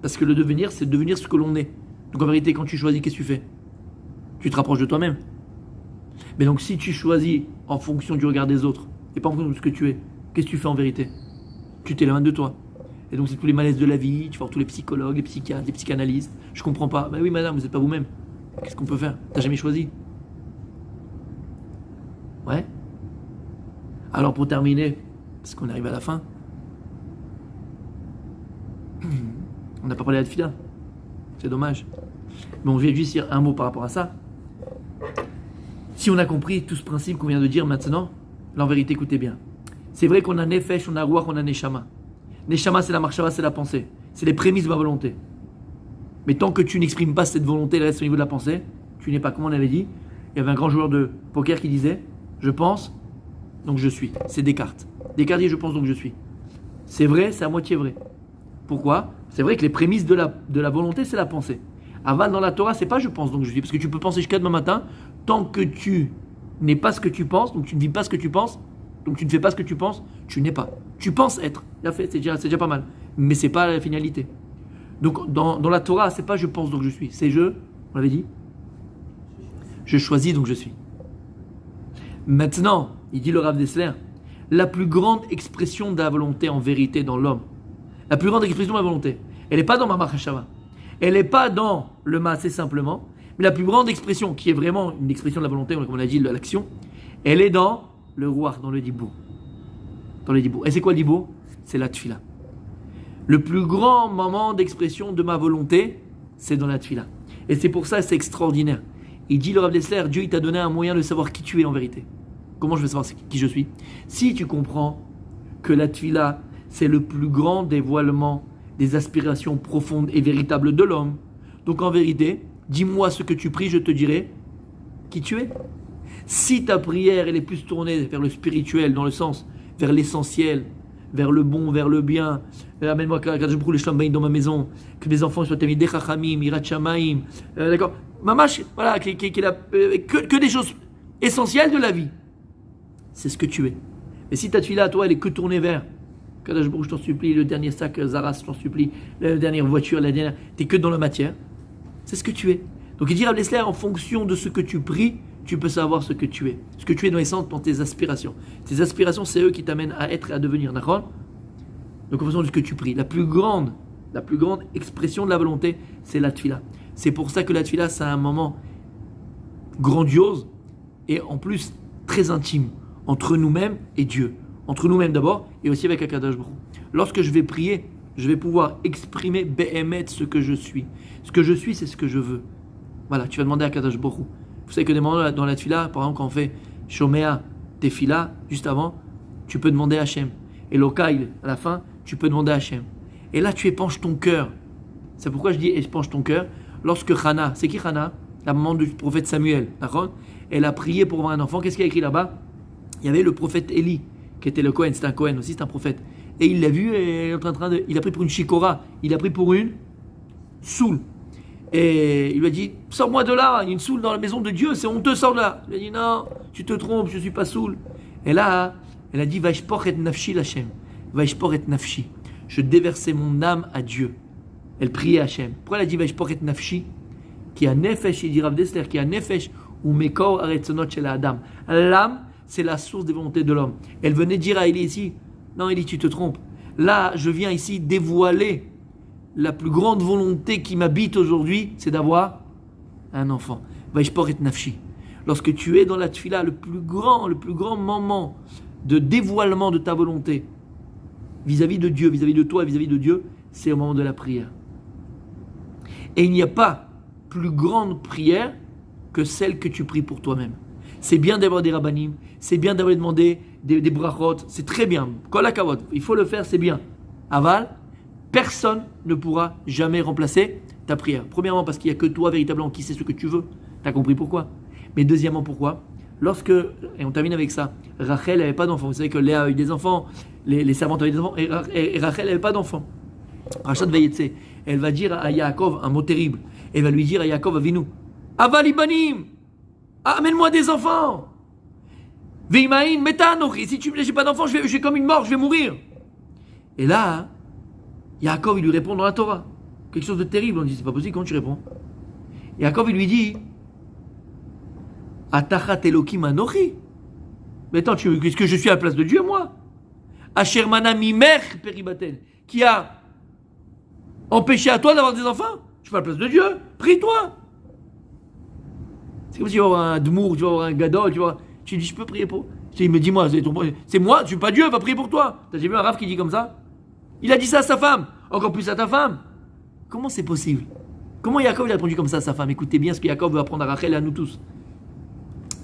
Parce que le devenir, c'est devenir ce que l'on est. Donc en vérité, quand tu choisis, qu'est-ce que tu fais? Tu te rapproches de toi-même. Mais donc si tu choisis en fonction du regard des autres, et pas en fonction de ce que tu es, qu'est-ce que tu fais en vérité? Tu t'éloignes de toi. Et donc c'est tous les malaises de la vie, tu vois tous les psychologues, les psychiatres, les psychanalystes. Je comprends pas. Ben oui madame, vous n'êtes pas vous-même. Qu'est-ce qu'on peut faire? T'as jamais choisi. Ouais. Alors pour terminer, parce qu'on arrive à la fin, on n'a pas parlé de la tefila. C'est dommage. Mais on vient juste dire un mot par rapport à ça. Si on a compris tout ce principe qu'on vient de dire maintenant, là en vérité, écoutez bien. C'est vrai qu'on a nefesh, on a ruach, on a neshama. Neshama, c'est la marshava, c'est la pensée. C'est les prémices de ma volonté. Mais tant que tu n'exprimes pas cette volonté, elle reste au niveau de la pensée, tu n'es pas, comme on avait dit. Il y avait un grand joueur de poker qui disait « Je pense, donc je suis ». C'est Descartes. Descartes dit « Je pense, donc je suis ». C'est vrai, c'est à moitié vrai. Pourquoi? C'est vrai que les prémices de la volonté, c'est la pensée. Aval dans la Torah, c'est pas je pense donc je suis. Parce que tu peux penser jusqu'à demain matin, tant que tu n'es pas ce que tu penses, donc tu ne vis pas ce que tu penses, donc tu ne fais pas ce que tu penses, tu n'es pas. Tu penses être. C'est déjà pas mal. Mais c'est pas la finalité. Donc dans la Torah, c'est pas je pense donc je suis. C'est on l'avait dit, je choisis donc je suis. Maintenant, il dit le Rav Dessler, la plus grande expression de la volonté en vérité dans l'homme, la plus grande expression de la volonté, elle n'est pas dans ma machashava, elle n'est pas dans le maasé simplement, mais la plus grande expression, qui est vraiment une expression de la volonté, comme on a dit, de l'action, elle est dans le ruach, dans le dibour. Dans le dibour. Et c'est quoi le dibour? C'est la tfila. Le plus grand moment d'expression de ma volonté, c'est dans la tfila. Et c'est pour ça, c'est extraordinaire. Il dit le Rav Dessler, Dieu il t'a donné un moyen de savoir qui tu es en vérité. Comment je vais savoir qui je suis? Si tu comprends que la tfila, c'est le plus grand dévoilement des aspirations profondes et véritables de l'homme. Donc en vérité, dis-moi ce que tu pries, je te dirai qui tu es. Si ta prière elle est plus tournée vers le spirituel, dans le sens, vers l'essentiel, vers le bon, vers le bien, amène-moi quand je brûle les chambres dans ma maison, que mes enfants soient des chachamim, irat shamaim, d'accord, mamash, voilà, que des choses essentielles de la vie. C'est ce que tu es. Mais si ta tuile à toi, elle est que tournée vers Kadosh Baruch, je t'en supplie, le dernier sac Zaras, je t'en supplie, la dernière voiture, t'es que dans la matière, c'est ce que tu es. Donc il dit Rav Dessler, en fonction de ce que tu pries, tu peux savoir ce que tu es. Ce que tu es dans l'essence, dans tes aspirations. Tes aspirations, c'est eux qui t'amènent à être et à devenir, d'accord? Donc en fonction de ce que tu pries. La plus grande expression de la volonté, c'est la tfila. C'est pour ça que la tfila, c'est un moment grandiose et en plus très intime entre nous-mêmes et Dieu. Entre nous-mêmes d'abord et aussi avec Akadosh Baruch Hu. Lorsque je vais prier, je vais pouvoir exprimer Behemet ce que je suis. Ce que je suis, c'est ce que je veux. Voilà, tu vas demander à Akadosh Baruch Hu. Vous savez que dans la tfila, par exemple, quand on fait Shomea Tefila, juste avant, tu peux demander à Hachem. Et Lokaïl, à la fin, tu peux demander à Hachem. Et là, tu épanches ton cœur. C'est pourquoi je dis épanche ton cœur. Lorsque Hana, c'est qui Hana? La maman du prophète Samuel, d'accord? Elle a prié pour avoir un enfant. Qu'est-ce qu'il y a écrit là-bas? Il y avait le prophète Élie, qui était le Cohen, c'était un Cohen aussi, c'est un prophète. Et il l'a vu et il a pris pour une shikora, il a pris pour une soule. Et il lui a dit, sors-moi de là, il y a une soule dans la maison de Dieu, c'est honteux, sors de là. Il a dit, non, tu te trompes, je ne suis pas soule. Et là, elle a dit, Vaishpor et nafshi l'Hachem, Vaishpor et nafshi. Je déversais mon âme à Dieu. Elle priait à Hachem. Pourquoi elle a dit Vaishpor et nafshi? Qui a nefesh, il dit Rav Dessler, qui a nefesh, ou mekor aretzonot shel Adam. L'âme, c'est la source des volontés de l'homme. Elle venait dire à Élie ici, non Élie, tu te trompes. Là, je viens ici dévoiler la plus grande volonté qui m'habite aujourd'hui, c'est d'avoir un enfant. Vaishpor et nafshi. Lorsque tu es dans la tfila, le plus grand moment de dévoilement de ta volonté vis-à-vis de Dieu, vis-à-vis de toi et vis-à-vis de Dieu, c'est au moment de la prière. Et il n'y a pas plus grande prière que celle que tu pries pour toi-même. C'est bien d'avoir des rabbanim, c'est bien d'avoir demandé des brachot, c'est très bien. Kol hakavod, il faut le faire, c'est bien. Aval, personne ne pourra jamais remplacer ta prière. Premièrement, parce qu'il n'y a que toi véritablement qui sais ce que tu veux. Tu as compris pourquoi. Mais deuxièmement, pourquoi? Lorsque, et on termine avec ça, Rachel n'avait pas d'enfant. Vous savez que Léa a eu des enfants, les servantes avaient des enfants, et Rachel n'avait pas d'enfant. Rachat Vayetse, elle va dire à Yaakov un mot terrible. Elle va lui dire à Yaakov Avinu, Avali banim, amène-moi des enfants. Veimaïn, metanochi, si tu me laisses pas d'enfants, je vais comme une mort, je vais mourir. Et là, Yaakov, il lui répond dans la Torah. Quelque chose de terrible. On dit, c'est pas possible, comment tu réponds? Yaakov, il lui dit, Atachat Elokim anochi. Mais attends, est-ce que je suis à la place de Dieu, moi? Asher mana mimer peribaten. Qui a empêché à toi d'avoir des enfants? Je suis pas à la place de Dieu. Prie-toi. C'est comme si tu vas avoir un dmour, tu vas avoir un gadol, tu vois. Tu dis, je peux prier pour. Il me dit, moi, c'est moi, je suis pas Dieu, va prier pour toi. T'as déjà vu un rave qui dit comme ça? Il a dit ça à sa femme, encore plus à ta femme. Comment c'est possible? Comment Yaakov il a répondu comme ça à sa femme? Écoutez bien ce que Yaakov veut apprendre à Rachel et à nous tous.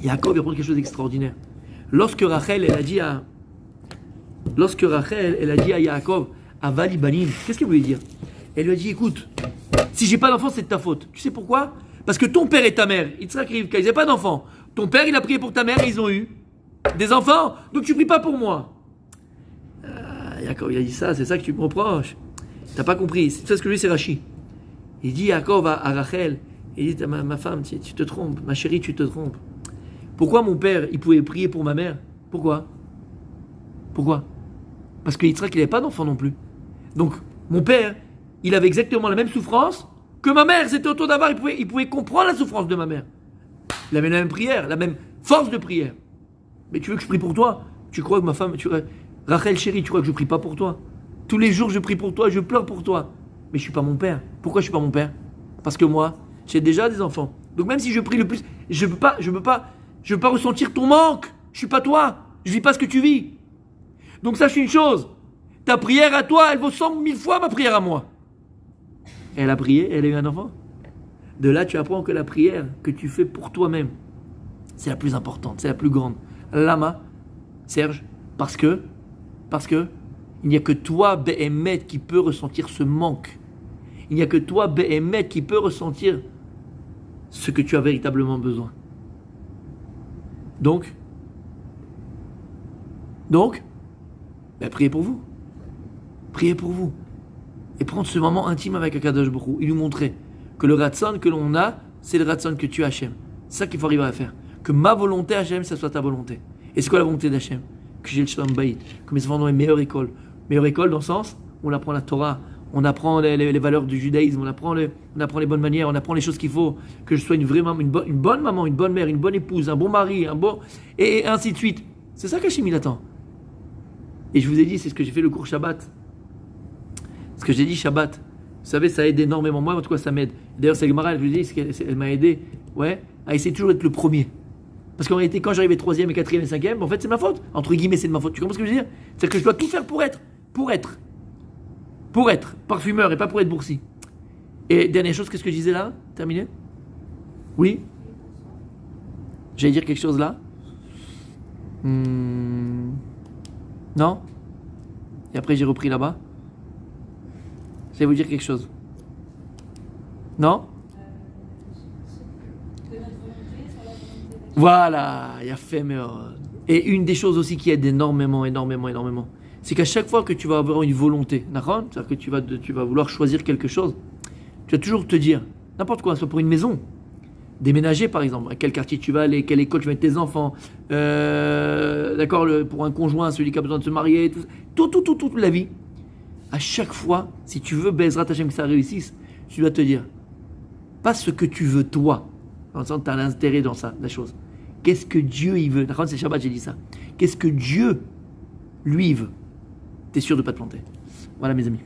Yaakov va apprendre quelque chose d'extraordinaire. Lorsque Rachel, elle a dit à Yaakov, Avali banim, qu'est-ce qu'elle voulait dire? Elle lui a dit, écoute, si j'ai pas d'enfant, c'est de ta faute. Tu sais pourquoi? Parce que ton père et ta mère, Yitzhak et Rivka, ils n'avaient pas d'enfants. Ton père, il a prié pour ta mère et ils ont eu des enfants. Donc tu pries pas pour moi. Yaakov, il a dit ça, c'est ça que tu me reproches. T'as pas compris. C'est ça ce que je dis, c'est Rachi. Il dit Yaakov à Rachel, il dit, ma femme, tu te trompes, ma chérie, tu te trompes. Pourquoi mon père, il pouvait prier pour ma mère? Pourquoi? Parce que Yitzhak, il n'avait pas d'enfant non plus. Donc, mon père, il avait exactement la même souffrance que ma mère. C'était autour d'avoir, il pouvait comprendre la souffrance de ma mère. Il avait la même prière, la même force de prière. Mais tu veux que je prie pour toi? Tu crois que ma femme, Rachel chérie, tu crois que je prie pas pour toi? Tous les jours, je prie pour toi, je pleure pour toi. Mais je suis pas mon père. Pourquoi je suis pas mon père? Parce que moi, j'ai déjà des enfants. Donc même si je prie le plus, je peux pas ressentir ton manque. Je suis pas toi. Je vis pas ce que tu vis. Donc sache une chose. Ta prière à toi, elle vaut 100 000 fois ma prière à moi. Elle a prié, elle a eu un enfant. De là, tu apprends que la prière que tu fais pour toi-même, c'est la plus importante, c'est la plus grande. Lama, Serge, parce que il n'y a que toi, Behemet, qui peut ressentir ce manque. Il n'y a que toi, Behemet, qui peut ressentir ce que tu as véritablement besoin. Donc, priez pour vous. Priez pour vous. Et prendre ce moment intime avec Akadosh Baruch Hu. Il lui montrait que le ratson que l'on a, c'est le ratson que tu as, Hachem. C'est ça qu'il faut arriver à faire. Que ma volonté, Hachem, ça soit ta volonté. Et c'est quoi la volonté d'Hachem? Que j'ai le Shalom Bayit. Que mes enfants ont une meilleure école. Meilleure école dans le sens où on apprend la Torah, on apprend les valeurs du judaïsme, on apprend les bonnes manières, on apprend les choses qu'il faut. Que je sois une vraie maman, une bonne maman, une bonne mère, une bonne épouse, un bon mari, et ainsi de suite. C'est ça qu'Hachem il attend. Et je vous ai dit, c'est ce que j'ai fait le cours Shabbat. Ce que j'ai dit Shabbat. Vous savez, ça aide énormément. Moi, en tout cas, ça m'aide. D'ailleurs, c'est Gemara, je vous dis, elle m'a aidé, à essayer toujours d'être le premier. Parce qu'en réalité, quand j'arrivais 3e et 4e et 5e, en fait, c'est ma faute. Entre guillemets, c'est de ma faute. Tu comprends ce que je veux dire? C'est que je dois tout faire pour être parfumeur et pas pour être boursi. Et dernière chose, qu'est-ce que je disais là? Terminé? Oui? J'allais dire quelque chose là? Non? Et après, j'ai repris là-bas. J'allais vous dire quelque chose. Non? Voilà, il y a fait meilleur. Et une des choses aussi qui aide énormément, c'est qu'à chaque fois que tu vas avoir une volonté, c'est-à-dire que tu vas vouloir choisir quelque chose, tu vas toujours te dire, n'importe quoi, soit pour une maison, déménager par exemple, à quel quartier tu vas aller, quelle école tu vas mettre tes enfants, d'accord, pour un conjoint, celui qui a besoin de se marier, toute la vie. À chaque fois, si tu veux Bezrat Hashem que ça réussisse, tu dois te dire, pas ce que tu veux toi, dans le sens que tu as l'intérêt dans ça, la chose. Qu'est-ce que Dieu il veut? C'est Shabbat, j'ai dit ça. Qu'est-ce que Dieu, lui, veut? T'es sûr de ne pas te planter. Voilà mes amis.